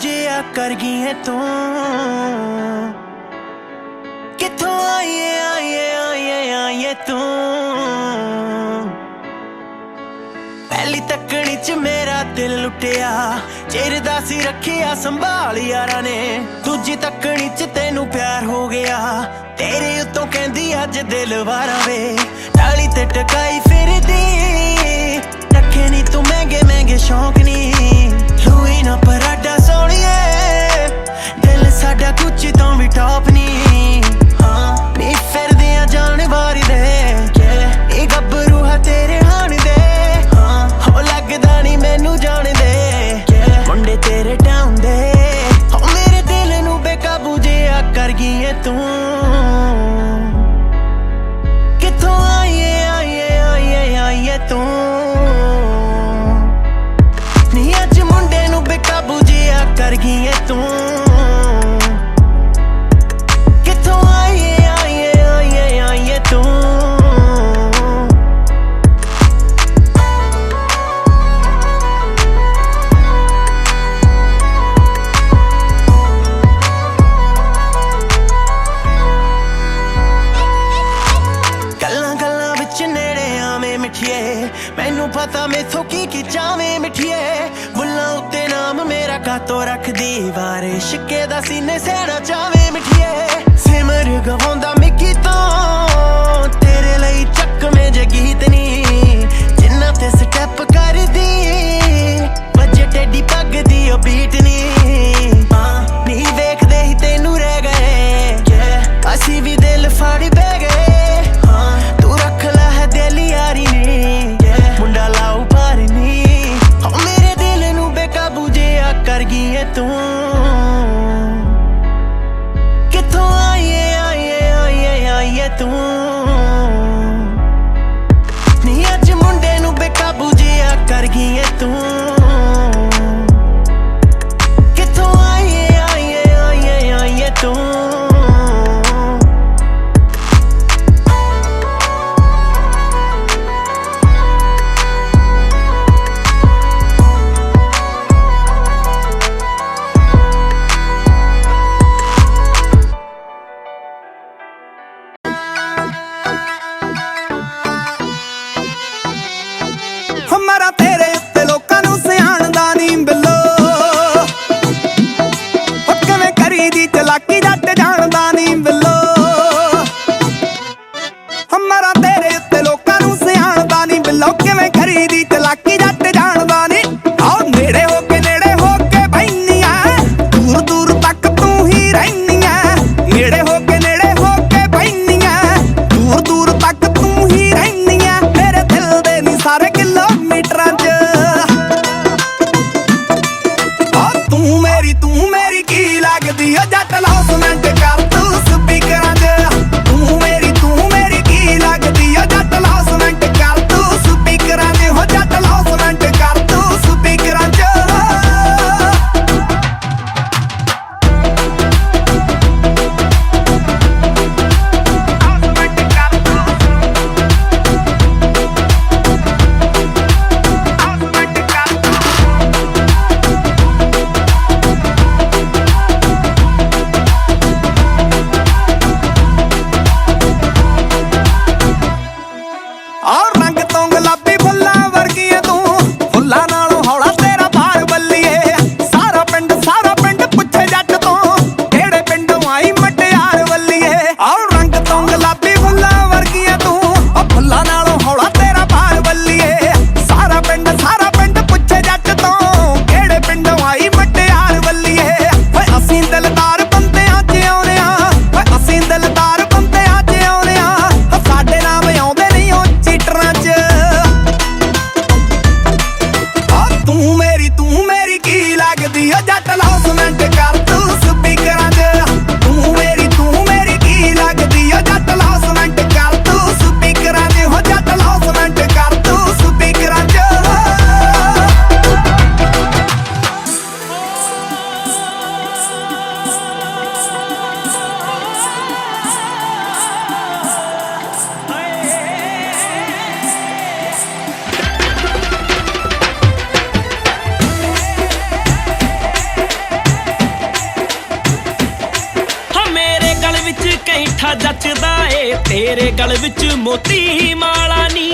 ਜਿਹਾ ਕਰ ਗਈ ਹੈ ਤੂੰ। ਕਿੱਥੋਂ ਆਈਏ ਤੂੰ। ਪਹਿਲੀ ਤੱਕਣੀ ਚ ਮੇਰਾ ਦਿਲ ਲੁੱਟਿਆ, ਚਿਰਦਾ ਸੀ ਰੱਖਿਆ ਸੰਭਾਲ ਯਾਰਾਂ ਨੇ। ਦੂਜੀ ਤੱਕਣੀ ਚ ਤੈਨੂੰ ਪਿਆਰ ਹੋ ਗਿਆ, ਤੇਰੇ ਉੱਤੋਂ ਕਹਿੰਦੀ ਅੱਜ ਦਿਲ ਵਾਰਾ ਵੇ। ਟਾਲੀ ਤੇ ਟਕਾਈ ਫਿਰਦੀ, ਰੱਖੇ ਨੀ ਤੂੰ ਮਹਿੰਗੇ ਮਹਿੰਗੇ ਸ਼ੌਂਕ ਨੀ। ਲੂਈ ਨਾ ਪਰਾਡਾ ਸੋਹਣੀਏ, ਦਿਲ ਸਾਡਾ ਕੁਝ ਤੋਂ ਵੀ ਟੌਪ ਨੀ। ਹਾਂ ਨੀ ਫਿਰਦੇ ਆ ਜਾਣ ਵਾਰੀ ਦੇ, ਇਹ ਗੱਭਰੂ ਹੈ ਤੇਰੇ ਹਾਣ ਦੇ। ਹਾਂ ਹੋ ਲੱਗਦਾ ਨੀ ਮੈਨੂੰ ਜਾਣਦੇ, ਮੁੰਡੇ ਤੇਰੇ ਟਾਊਨ ਦੇ। ਹੋ ਮੇਰੇ ਦਿਲ ਨੂੰ ਬੇਕਾਬੂ ਜਿਹਾ ਕਰ ਗਈ ਏ ਤੂੰ। ਕਿੱਥੋਂ ਆਈਏ ਤੂੰ। ਨੀ ਅੱਜ ਮੁੰਡੇ ਨੂੰ ਬੇਕਾਬੂ ਜਿਹਾ ਕਰ ਗਈ ਏ ਤੂੰ। ਕਿੱਥੋਂ ਆਈਏ ਤੂੰ। ਗੱਲਾਂ ਵਿੱਚ ਨੇੜੇ ਆਵੇਂ ਮਿੱਠੀਏ, ਮੈਨੂੰ ਪਤਾ ਮੈਥੋਂ ਕੀ ਚਾਵੇਂ ਮਿੱਠੀਏ। ਬੁੱਲਾਂ ਉੱਤੇ ਨਾਮ ਮੇਰਾ ਕਾਤੋਂ ਰੱਖਦੀ, ਵਾਰੇ ਸ਼ਿੱਕੇ ਦਾ ਸੀਨੇ ਸਹਿਣਾ ਚਾਵੇਂ ਮਿੱਠੀਏ। ਸਿਮਰ ਗਵਾਉਂਦਾ ਮਿੱਕੀ ਤੋਂ, ਤੇਰੇ ਲਈ ਚੱਕਵੇਂ ਜੇ ਗੀਤ ਨੀ, ਜਿੰਨਾ ਤੇ ਸਟੈਪ ਕਰਦੀ ਵੱਜੇ ਟੇਡੀ ਪੱਗ ਦੀ ਉਹ ਬੀਟ ਨੀ। ਨੀ ਵੇਖਦੇ ਹੀ ਤੈਨੂੰ ਰਹਿ ਗਏ, ਅਸੀਂ ਵੀ ਦਿਲ ਫਾੜ ਬਹਿ ਗਏ। ਤੂੰ ਰੱਖ ਲੈ ਹੈ ਦਿਲ ਯਾਰੀ ਨੀ, ਮੁੰਡਾ ਲਾਉ ਪਾਰ ਨੀ। ਹੋ ਮੇਰੇ ਦਿਲ ਨੂੰ ਬੇਕਾਬੂ ਜਿਹਾ ਕਰ ਗਈ ਏ ਤੂੰ। ਕਿੱਥੋਂ ਆਈਏ ਤੂੰ। ਨੀ ਅੱਜ ਮੁੰਡੇ ਨੂੰ ਬੇਕਾਬੂ ਜਿਹਾ ਕਰ ਗਈ ਏ ਤੂੰ। ਕਿੱਥੋਂ ਆਈਏ ਤੂੰ। ਹਮਾਰਾ ਤੇਰੇ ਉੱਤੇ ਲੋਕਾਂ ਨੂੰ ਸਿਆਣਦਾ ਨੀ ਬਿੱਲੋ, ਉਹ ਕਿਵੇਂ ਕਰੀਦੀ ਚਲਾਕੀ ਜੱਟ ਜਾਣਦਾ ਨੀ ਬਿੱਲੋ। ਹਮਾਰਾ ਤੇਰੇ ਉੱਤੇ ਲੋਕਾਂ ਨੂੰ ਸਿਆਣਦਾ ਨੀ ਬਿੱਲੋ, ਕਿਵੇਂ ਕਰੀਦੀ ਚਲਾਕੀ ਜੱਟ ਜਾਣਦਾ ਨੀ। ਆਓ ਨੇੜੇ ਹੋ ਕੇ ਬੈਨੀ ਆ, ਦੂਰ ਦੂਰ ਤੱਕ ਤੂੰ ਹੀ ਰਹਿਨੀ ਆ। ਨੇੜੇ ਹੋ ਕੇ ਬੈਨੀ ਆ, ਦੂਰ ਦੂਰ ਤੱਕ ਤੂੰ ਹੀ ਰਹਿਨੀ ਆ। ਮੇਰੇ ਦਿਲ ਦੇ ਨੀ ਸਾਰੇ ਕਿਲੋਮੀਟਰਾਂ ਚ, ਤੂੰ ਮੇਰੀ ਕੀ ਲੱਗਦੀ ਓ ਜੱਟ ਲੌਸਮੈਂਟ ਕਰ ਤੂੰ ਸਪੀਕਰਾਂ ਚ। ਤੂੰ ਮੇਰੀ ਕੀ ਲੱਗਦੀ ਓ ਜੱਟ ਲੌਸਮੈਂਟ ਕਰ ਤੂੰ ਸਪੀਕਰਾਂ ਚ। ਹੋ जचदा ए तेरे गल विच मोती माला नी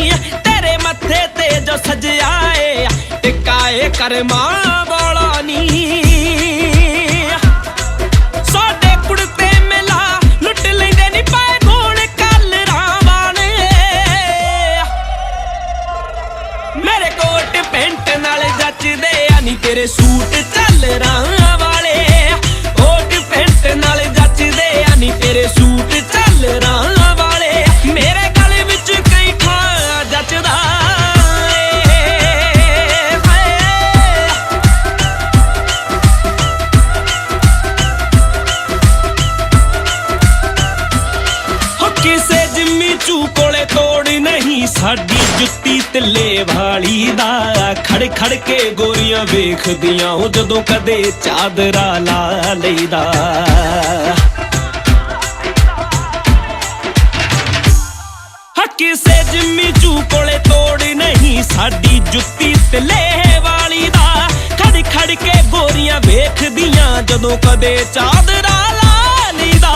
तेरे मत्थे ते जो सजया ए टिक्का ए करमां वाला नी साडे कुड़ते मिला लुट लैंदे नी पाए गुण कलरां वाले मेरे कोट पैंट नाल जचदे आ नी तेरे सूट झल्लरां वाले कोट पैंट नाल जचदे आ नी तेरे सूट झल्लरां वाले मेरे गले विच कई ठा जचदा किसे जिम्मी चू कोले तोड़ नहीं साडी जुत्ती तिल्ले वाली दा खड़ खड़ के गोरियां वेखदियां ओ जदों कदे चादरा ला लईदा किसे जिम्मी चू कोले तोड़ नहीं साडी जुत्ती तिल्ले वाली दा खड़ खड़ के गोरियां वेखदियां जदों कदे चादरा ला लईदा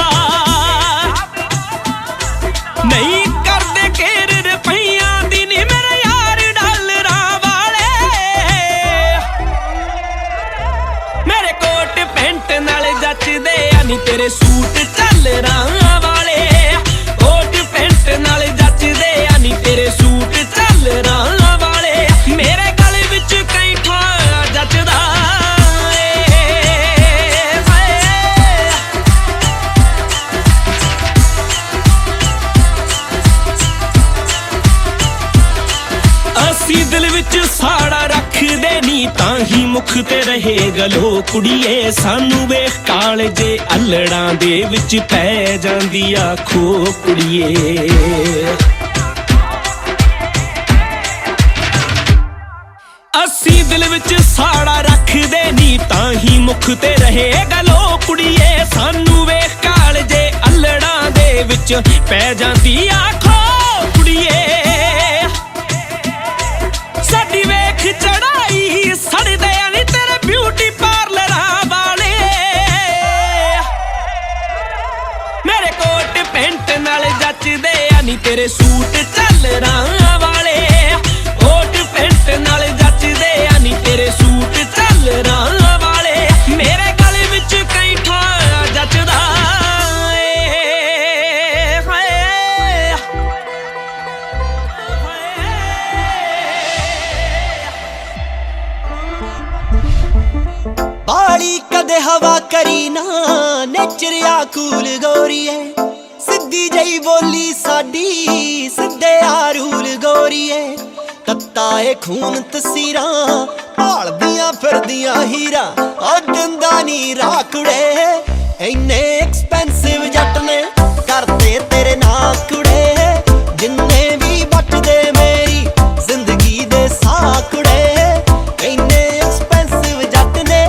नहीं करदे केर रुपइयां दी नी मेरे यार डॉलरां वाले मेरे कोट पैंट नाल जचदे आ नी तेरे सूट झल्लरां वाले कोट पैंट नाल जचदे आ नी तेरे सूट झल्लरां वाले मेरे गले विच कई ठा जचदा असी दिल विच साड़ा रखदे नी ताही मुख ते रहे गलो कुड़िए सानू वेख कालजे अल्लड़ां दे विच पै जांदी आखो कुड़िए असी दिल विच साड़ा रखदे नी ताही मुख ते रहे गलो कुड़िए सानू वेख कालजे अल्लड़ां दे विच पै जांदी आखो कुड़िए साडी वेख चढ़ाई सड़दे आ नी तेरे ब्यूटी पार्लरां वाले मेरे कोट पैंट नाल जचदे आ नी तेरे सूट झल्लरां वाले कोट पैंट नाल जचदे आ नी तेरे सूट झल्लरां वाले मेरे गले विच कई ठा जचदा बाली कदे हवा करी ना नेचरिया कूल गोरीए सिद्धी जई बोली साडी सिद्धे आरूल गोरीए तत्ता ए खून तसीरां भालदियां फिरदियां हीरा ओ दिंदा नी राकुड़े इन्ने एक्सपेंसिव जट ने करदे तेरे नां कुड़े जिन्ने भी बचदे मेरी जिंदगी दे साह कुड़े इन्ने एक्सपेंसिव जट ने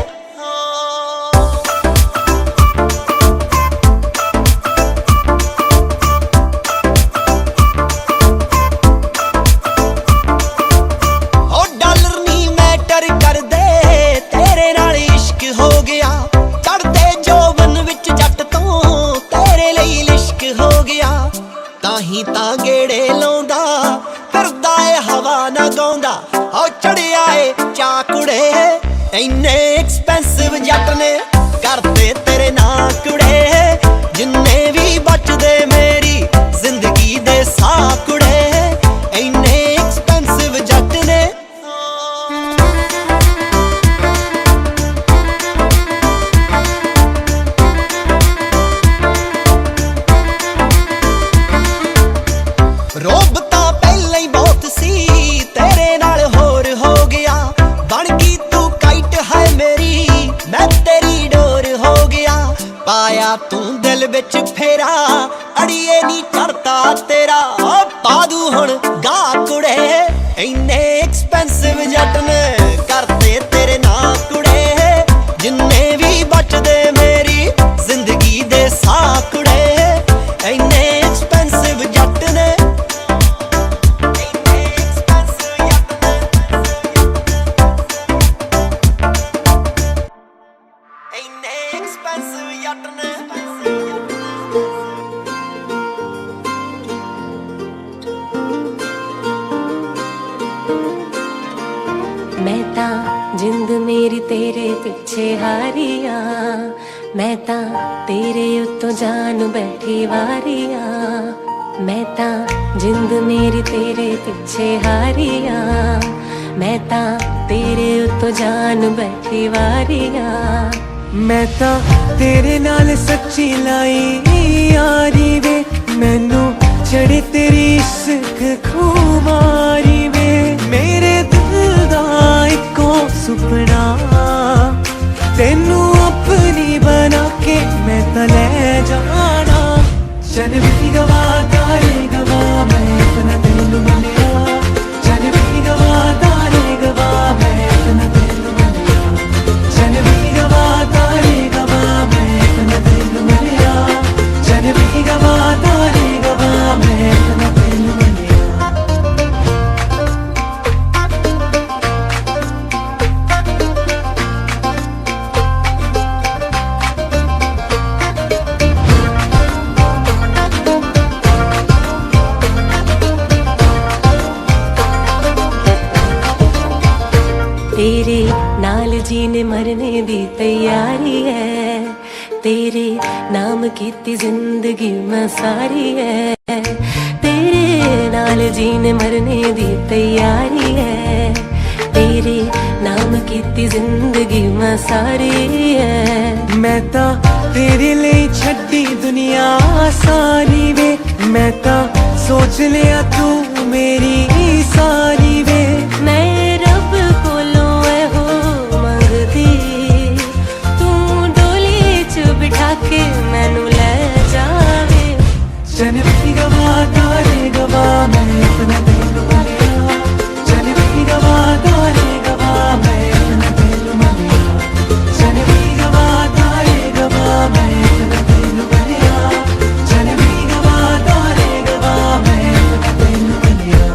ताही तां गेड़े लाउंदा करदा ए हवा ना गाउंदा ओ चढ़िया ए चाकुड़े इन्ने एक्सपेंसिव जट ने करदे तेरे नां कुड़े जिन्ने भी बचदे मेरी जिंदगी दे साह कुड़े इन्ने एक्सपेंसिव जट ने रोब तां पहले ही बहुत सी तेरे नाल होर हो गया बन गई तू काइट है मेरी मैं तेरी डोर हो गया पाया तू दिल विच फेरा अड़िए नी चढ़ता तेरा ओ पादू हुण गा कुड़े इन्ने एक्सपेंसिव जट ने करदे तेरे नां कुड़े जिन्ने भी बचदे मेरी जिंदगी दे साह कुड़े इन्ने एक्सपेंसिव जट ने मेरी तेरे पिछे हारिया, मैं तां तेरे उत्तों जान बैठी वारिया, मैं तां जिंद मेरी तेरे पिछे हारिया, मैं तां तेरे उत्तों जान बैठी वारिया। मैं तां तेरे नाल सच्ची लाई यारी वे, मैनू चढ़े तेरी इश्क खुमारी वे, मेरे दिल दा इको सुपना तेनू अपनी बना के मैं तां ले जाना। चल भी गवा तारे गवा मैं अपना तेनू मिलिया, चल भी गवा तारे गवा मैं अपना तेनू मिलिया, चल भी गवा तारे गवा मैं अपना तेनू मिलिया, चल भी गवा तारे गवा मैं अपना तेनू मिलिया। तेरे नाल जीने मरने दी तैयारी है, तेरे नाम कीती जिंदगी मैं सारी है, तेरे नाल जीने मरने दी तैयारी है, तेरे नाम कीती जिंदगी मैं सारी है। मैं तां तेरे लिए छड्डी दुनिया सारी वे, मैं तां सोच लिया तू मेरी सारी वे, मैं रब कोलों हो मंगदी, तू डोली च बिठा के मैनू ले जावे। चल भी गवा तारे गवा मैं अपना तेनू मिलिया, चल भी गवा तारे गवा मैं अपना तेनू मिलिया, चल भी गवा तारे गवा मैं अपना तेनू मिलिया, चल भी गवा तारे गवा मैं अपना तेनू मिलिया।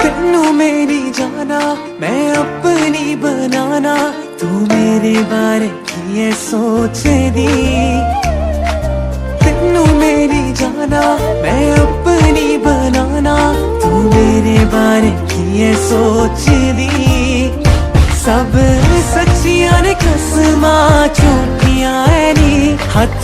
तेनू मेरी जाना मैं अपनी बनाना, तू मेरे बारे की है सोचदी, तेनू मेरी जाना मैं अपनी बनाना, तू मेरे बारे की है सोचदी, सब सच्चियां ने कसमां झूठियां है नी, हथ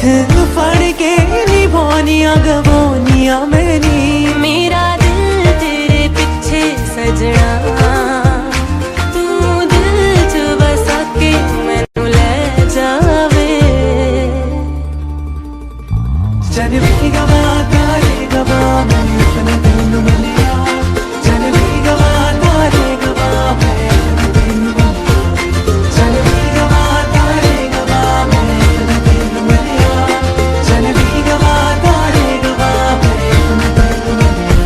फड़ के निभानियां गवानियां मैनी। मेरा दिल तेरे पिछे सजना, तू दिल च बसा के मैनू ले जावे। चल भी गवा तारे गवा मैं अपना तेनू मिलिया, चल भी गवा तारे गवा मैं अपना तेनू मिलिया, चल भी गवा तारे गवा मैं अपना तेनू मिलिया, चल भी गवा तारे गवा मैं अपना तेनू मिलिया,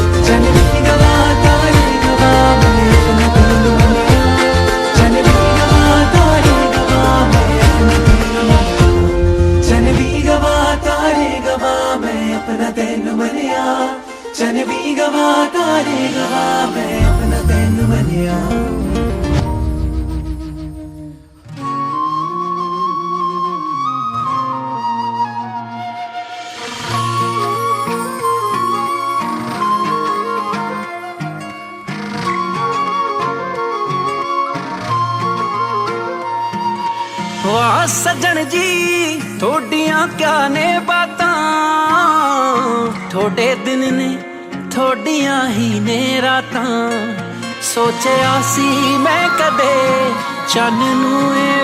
चल भी गवा तारे गवा मैं अपना तेनू मिलिया, चल भी गवा तारे गवा मैं अपना तेनू मिलिया, चल भी गवा तारे गवा मैं अपना तेनू मिलिया, चल भी गवा तारे गवा मैं अपना तेनू मिलिया। वाह सज्जन जी थोड़ियां क्या ने बातां, थोड़े दिन ने थोड़ियां ही ने रातां, सोचिया सी मैं कदे चन्न नू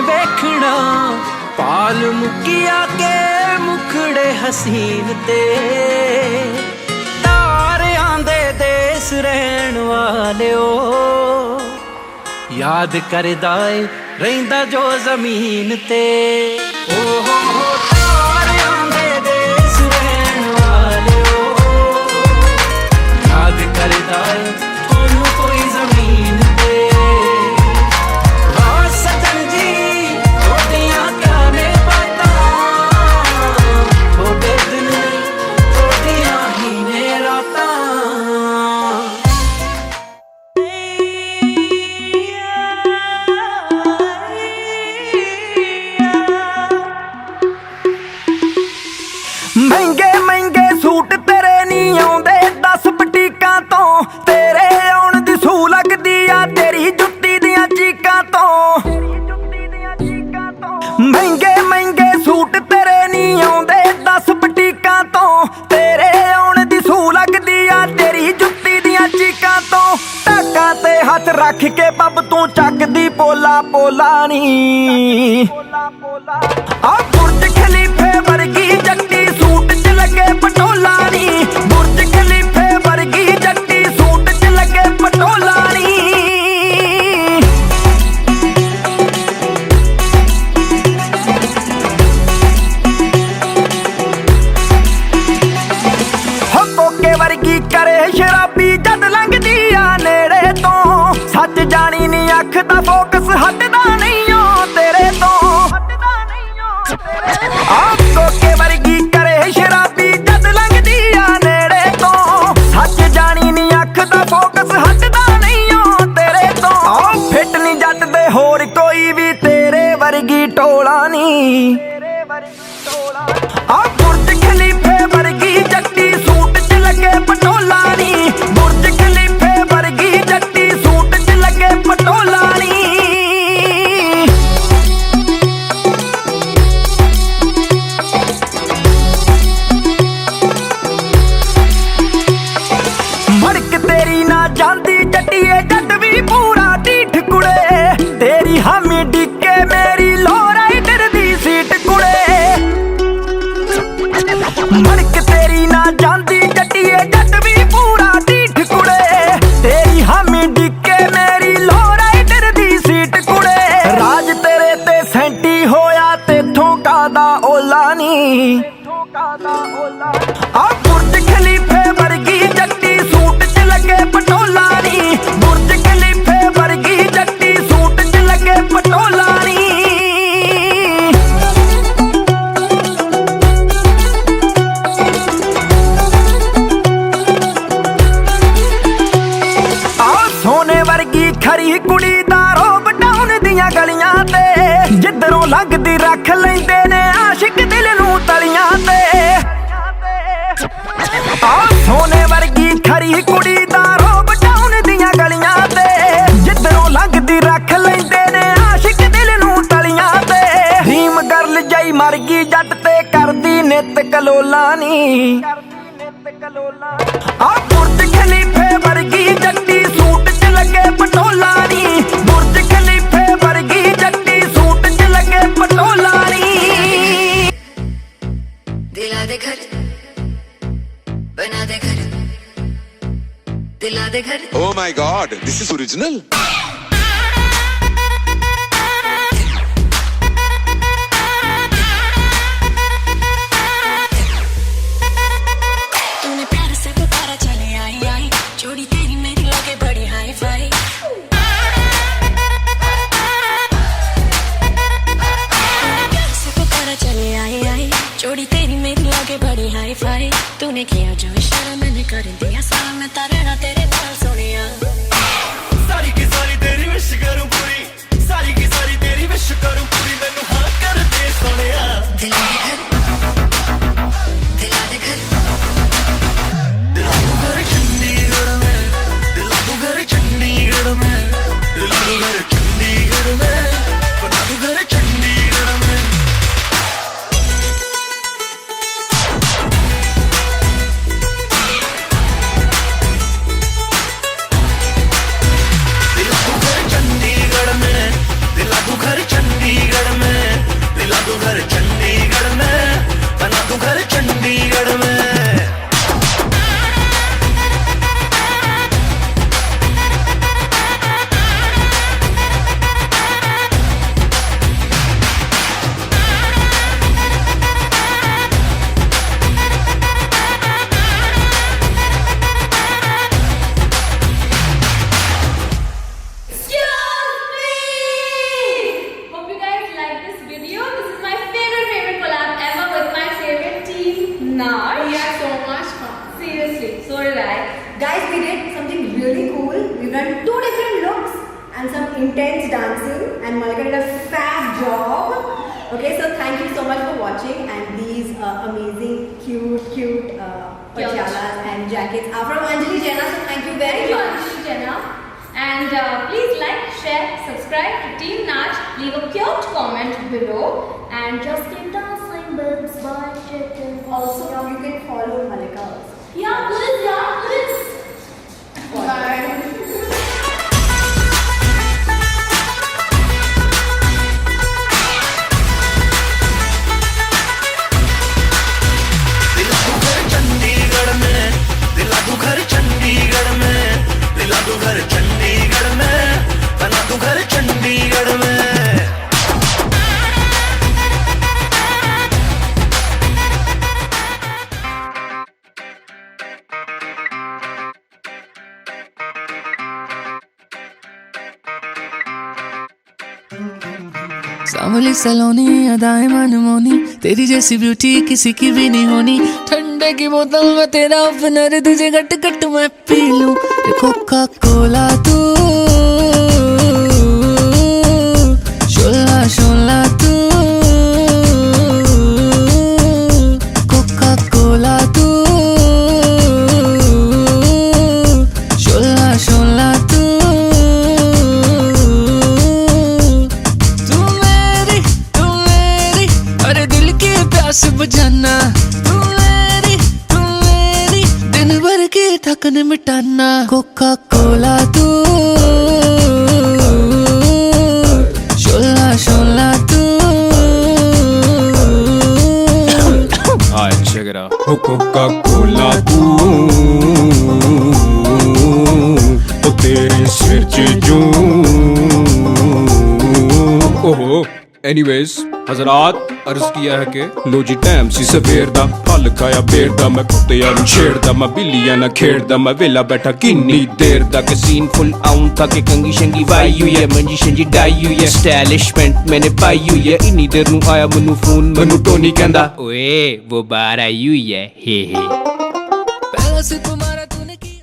वेखना, पाल मुकिया के मुखड़े हसीन ते, तारियां दे देस रहन वालिओ, याद करदा ए रहिंदा जो जमीन ते। ओ हो तारियां दे देस रहन वालिओ, याद करदा ए थोनू कोई जमीन ते। वाह सज्जन जी थोड़ियां क्या ने बातां, थोड़े दिन थोड़ियां ही ने रातां। दा फोकस हटदा नहीं ओ तेरे तो कोके वर्गी करे शराबी जद लंघदी आ नेड़े तो सच जानी नी अख दा फोकस हटदा नहीं ओ तेरे तो फिट नी जट दे होर कोई भी तेरे वर्गी टोला नी बुर्ज खलीफे वर्गी जट्टी सूट च लगे पटोला नी बुर्ज खलीफे वर्गी जट्टी सूट च लगे पटोला नी मड़क तेरी ना जांदी जट्टीए जट भी पूरा ढीठ कुड़े तेरी हामी डिक्के मेरी लोराइडर दी सीट कुड़े मड़क तेरी ना जांदी जट्टीए जट भी पूरा ढीठ कुड़े तेरी हामी डिक्के मेरी लोराइडर दी सीट कुड़े राज तेरे ते सेंटी होया तेथों कादा ओला नी आ बुर्ज खलीफे वर्गी जट्टी सूट च लगे पटोला नी बुर्ज खलीफे वर्गी जट्टी सूट च लगे पटोला नी सोने वर्गी खरी कुड़ी दा रोब डाउन दियां गलियां ते जिधरों लंघदी रख लैंदे ने आशिक दिल नूं तलियां ते सोने वर्गी खरी कुड़ी दा रोब डाउन दियां गलियां ते जिधरों लंघदी रख लैंदे ने आशिक दिल नूं तलियां ते ड्रीम गर्ल जई मर गई जट ते करदी नित कलोला नी बुर्ज खलीफे वर्गी जट्टी सूट च लगे पटोला नी बुर्ज खलीफे वर्गी जट्टी सूट च लगे पटोला नी दिला दे घर बना दे घर दिला दे घर Oh my god, this is original. तूने प्यार से पुकारा चले आई आई जोड़ी तेरी मेरी लगे बड़ी हाई फाई तूने प्यार से पुकारा चले आई आई जोड़ी तेरी मेरी लगे बड़ी हाई फाई तूने किया जो इशारा मैंने कर दिया सारा मैं तारे ना तेरे नाल सोनिया सारी की सारी तेरी विश करूं पूरी सारी की सारी तेरी विश करूं पूरी मैनू हाँ कर दे सोनिया दिला दे घर दिला दे घर दिला दू घर चंडीगढ़ में दिला दू घर चंडीगढ़ में दिला दू घर चंडीगढ़ में बना दू घर चंडीगढ़ में दिला दू घर चंडीगढ़ में दिला दू घर चंडीगढ़ में दिला दू घर चंडीगढ़ में बना दू घर चंडीगढ़ में Hope you guys like this video. This is my favorite collab ever with my favorite team, Naj. We had so much fun. Seriously, so did I. Guys, we did something really cool. We've done 2 different looks and some intense dancing, and Malika did a fab job. Okay, so thank you so much for watching, and these amazing, cute pajamas and jackets are from Anjali Jaina. So thank you very Thank you, much. Anjali Jaina. And please like, share, subscribe to Team Naj. Leave a cute comment below, and just keep dancing, babes. Bye, chicken. Also, you can follow Malika also. Yeah, please, yeah, please. Bye. दिला दू घर चंडीगढ़ में दिला दू घर चंडीगढ़ में दिला दू घर चंडीगढ़ में बना दू घर चंडीगढ़ में कामली सलोनी अदाएं मनमोनी, तेरी जैसी ब्यूटी किसी की भी नहीं होनी। ठंडे की बोतल में तेरा ओपनर, तुझे गट गट मैं पी लूं। कोका कोला तू, शोला शोला तू, कोका कोला तू, शोला शोला तू। प्यास बुझाना, तू मेरी दिन भर की थकन मिटाना। कोका कोला तू, शोला शोला तू। check it out. Coca Cola तू, ओ तेरे सिर च जूं। ओहो एनीवेज हजरात अर्ज किया है कि लो जी टाइम सी सवेर दा, फल खाया बेर दा, मैं कुत्तियां नूं छेड़दा, मैं बिल्लियां नाल खेड़दा, मैं वेला बैठा किन्नी देर दा। कि सीन फुल आउं था कि कंगी शंगी वाई हुई है, मंजी शंजी डाई हुई है, स्टाइलिशमेंट मैंने पाई हुई है। इन्नी देर नूं आया मैनू फोन, मैनू टोनी कहंदा ओए वो बाहर आई हुई है, हे हे। पहला से तुम्हारा तूने किया।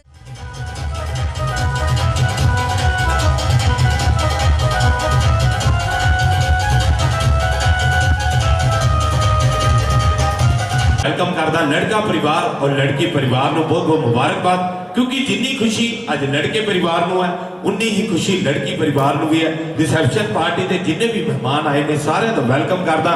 वेलकम करदा लड़का परिवार और लड़की परिवार ਨੂੰ बहुत बहुत मुबारकबाद, क्योंकि जिन्नी खुशी अज लड़के परिवार ਨੂੰ है उन्नी ही खुशी लड़की परिवार ਨੂੰ भी है। रिसेप्शन पार्टी ਦੇ जिन्ने भी मेहमान आए ने साਰਿਆਂ ਦਾ वेलकम करदा।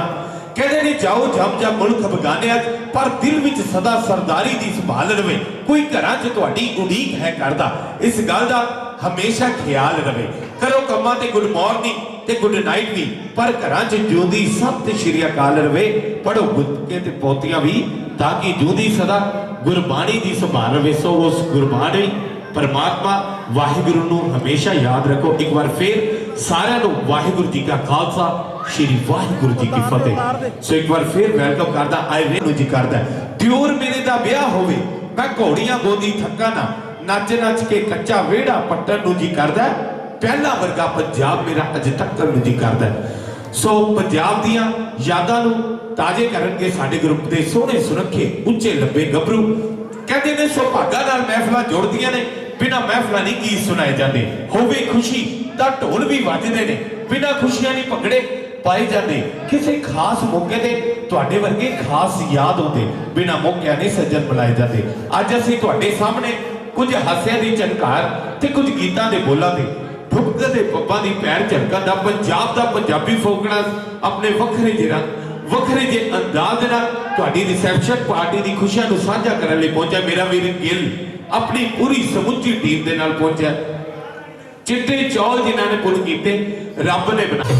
कहते नहीं जाओ जम जम मुल्क बगाने पर दिल विच सदा सरदारी दी संभाल रवे, कोई घरां च तुहाडी उड़ीक है करदा, इस गल दा हमेशा ख्याल रवे। करो कम्मां ते गुड मॉर्निंग ते गुड नाइट भी, पर घरां च जिउंदी सत श्री अकाल रवे। पढ़ो गुत्के ते पोतियां भी, ताकि जिउंदी सदा गुरबाणी दी संभाल रवे। सो उस गुरबाणी परमात्मा वाहिगुरु नूं हमेशा याद रखो। एक बार फिर सारिਆਂ ਨੂੰ वाहिगुरु जी का खालसा, श्री वाहिगुरु जी की फतेह। सो एक बार फिर वेलकम करदा। आए रेनू जी करदा दियोर मेरे दा ब्याह होवे, मैं घोड़ियां गोदी थक्का ना, नच नच के कच्चा वेड़ा पट्टन नूं जी करदा। पहला वर्गा पंजाब मेरा अज तक नूं जी करदा। सो पंजाब दियां यादां नूं ताजे करनगे साडे ग्रुप दे सोहणे सुरखे उच्चे लंबे गभरू। कहते ने सुभागा नाल महफिलां जुड़दियां ने, बिना महफिलां नहीं गीत सुनाए जाते। होवे खुशी तां ढोल भी वजदे ने, बिना खुशियां नहीं भंगड़े पाए जाते। किसी खास मौके ते तुहाडे वर्गे खास याद होंदे, बिना मौके नहीं सज्जन बुलाए जाते। अज असीं तुहाडे सामने कुछ हास्यां दी झनकार ते कुछ गीतां दे बोलां दे ठुमके ते पब्बां दी पैर झलकां दा पंजाब दा पंजाबी फोक डांस अपने वखरे जे रंग वखरे जे अंदाज नाल तुहाडी रिसेप्शन पार्टी दी खुशियां नूं साझा करन लई पहुंचा मेरा वीर गिल अपनी पूरी समुची टीम दे नाल पहुंचा। चिट्टे चौल जिन्हां ने पुल कीते रब ने बनाए।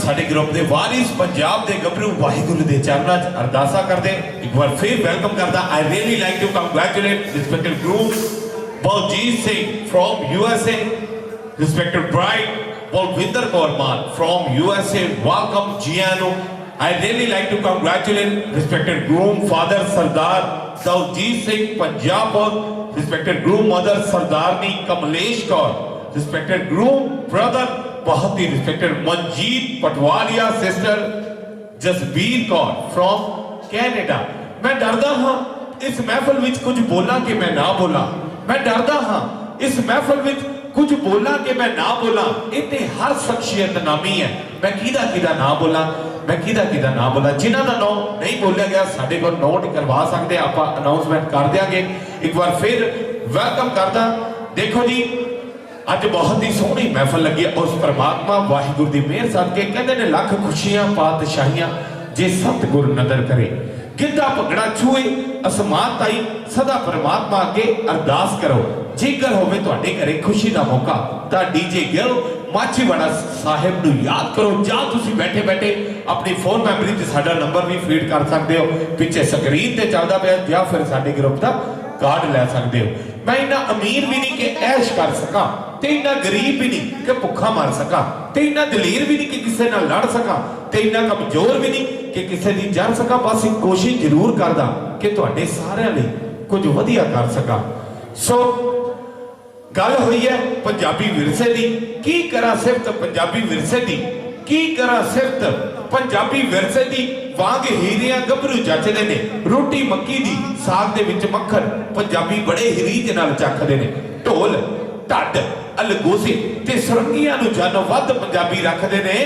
साडे ग्रुप के वारिस पंजाब के गभरू वाहिगुरु के चरणों च अरदासा करते एक बार फिर वेलकम करता। I really like to congratulate respected groom Baljit Singh from USA, respected bride Balwinder Kaur Mann from USA, welcome जियानो। I really like to congratulate respected groom father Sardar Daljit Singh Punjab और respected groom mother Sardarni Kamlesh Kaur, respected groom brother बहुत ही respected Manjeet Patwalia sister Jasbir Kaur from Canada। मैं डरदा हाँ इस महफिल विच कुछ बोला कि मैं ना बोला, मैं डरदा हाँ इस महफिल विच कुछ बोला कि मैं ना बोला। इतने हर शख्सियत नामी है, मैं किदा ना बोला, मैं किदा ना बोला। जिन्हां दा नाम नहीं बोलिया गया साडे कोल नोट करवा सकते, आप अनाउंसमेंट कर देंगे। एक बार फिर वेलकम करदा। देखो जी अज बहुत ही सोहनी महफिल लगी है, उस परमात्मा वाहिगुरु दी मेहर सदके कहंदे ने लख खुशियां पातशाहियां जे सतगुर नदर करे। गिद्धा भंगड़ा छूए असमान ताई सदा परमात्मा अगे अरदास करो। जेकर होवे तुहाडे घरे खुशी दा मौका तां डीजे गिल माचीवाड़ा साहिब नूं याद करो, जां तुसीं बैठे बैठे अपनी फोन मैमरी ते साडा नंबर भी फीड कर सकते हो, पिछे स्क्रीन ते चलदा पिया, या फिर साडे ग्रुप दा कार्ड लै सकते हो। मैं इन्ना अमीर भी नहीं कि ऐश कर सका, ते इन्ना गरीब भी नहीं कि भुखा मर सका, ते इन्ना दलेर भी नहीं कि किसी नाल लड़ सका, ते इन्ना कमजोर भी नहीं कि किसी दी जर सका। बस एक कोशिश जरूर करदा कि तुहाडे सारिਆਂ ਲਈ कुछ वधिया कर सका। सो गल हुई है पंजाबी विरसे दी, की करा सिफत पंजाबी विरसे दी, की करा सिफत पंजाबी विरसे दी। वांग हीरियां गभरू जचदे ने, रोटी मक्की दी साग दे विच मक्खन पंजाबी बड़े ही रीझ नाल चखदे ने। ढोल ढड्ड अलगोजे ते सुरंगियां नूं जानो वध पंजाबी रखदे ने।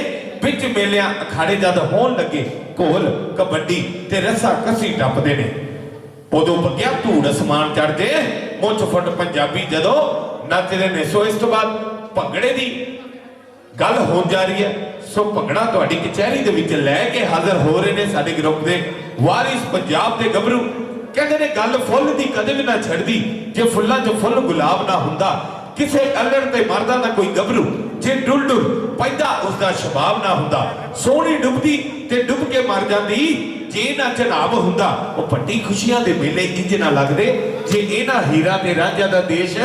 विच मेलियां अखाड़े जद होण लगे घोल कबड्डी ते रस्सा कसी टपदे ने। उदों बग्या धूड़ असमान चढ़दे मुੱਛ फुੱਟ पंजाबी जदों नचदे ने। सो इस तो बाद भंगड़े दी गल हो जा रही है। सो भंगड़ा तुहाडी कचहरी दे विच लैके हाजिर हो रहे ने साडे ग्रुप दे वारिस पंजाब दे गभरू। कहंदे ने गल फुੱਲ दी कदे भी ना छड़दी, जे फुੱਲਾਂ चों फुੱਲ गुलाब ना हुंदा। किसे अल्लड़ ते मरदा ना कोई गभरू, जे डुल डुल पैदा उसदा शबाब ना हुंदा। सोहणी डुबदी ते डुब के मर जांदी, जे ना जनाब हुंदा। ओ पट्टी खुशियां दे मेले इंज ना लगदे जे इन्हां हीरा ते रांझा दा देश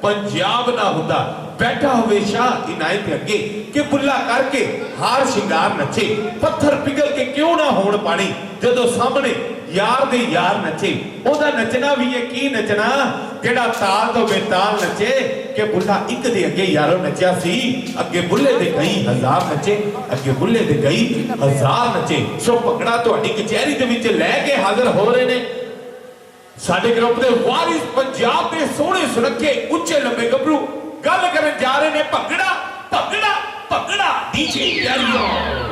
पंजाब ना हुंदा। बैठा हुए शाह इनायत अगे कि बुला करके हार शिंगार नचे। पत्थर पिघल के क्यों ना होण पानी, जदों सामने यार दे यार नचे। ओदा नचना भी है की नचना जेड़ा ताल तो बेताल नचे। कि बुला एक दे अगे यारों नचिया सी, अगे बुले दे कई हजार नचे, अगे बुले दे कई हजार नचे। सो भंगड़ा तुहाडी कचहरी दे विच लैके हाजिर हो रहे ने साडे ग्रुप दे वारिस पंजाब दे सोहणे सुरखे उच्चे लंबे गभरू। गल करन जा रहे ने bhangra bhangra bhangra. DJ carry on.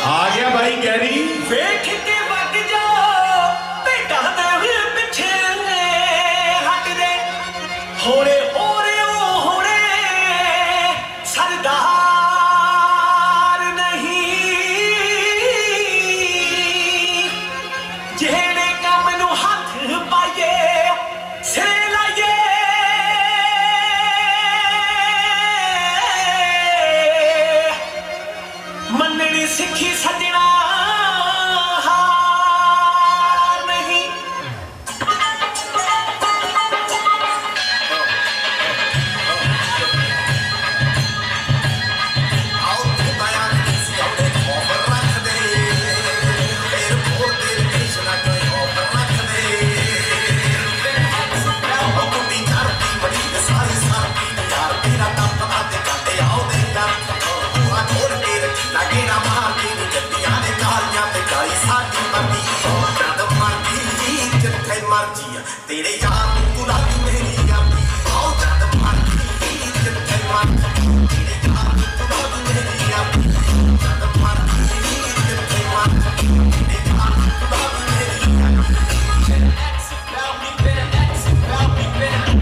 आ गया भाई गैरी। वेख के वग जा बेटा दे पिछे हट दे होरे होरे ओ होरे सरदार नहीं। जेड़े काम नू हाथ पाइए सिरे लाइए मननी सिखी सजना हार नहीं। तेरे यार बुला दी मेरी यारी आओ जद मर्जी जिथे मर्जी। तेरे यार बुला दी मेरी यारी जद मर्जी जिथे मर्जी। तेरे यार बुला दी मेरी यारी। Love me better, love me better।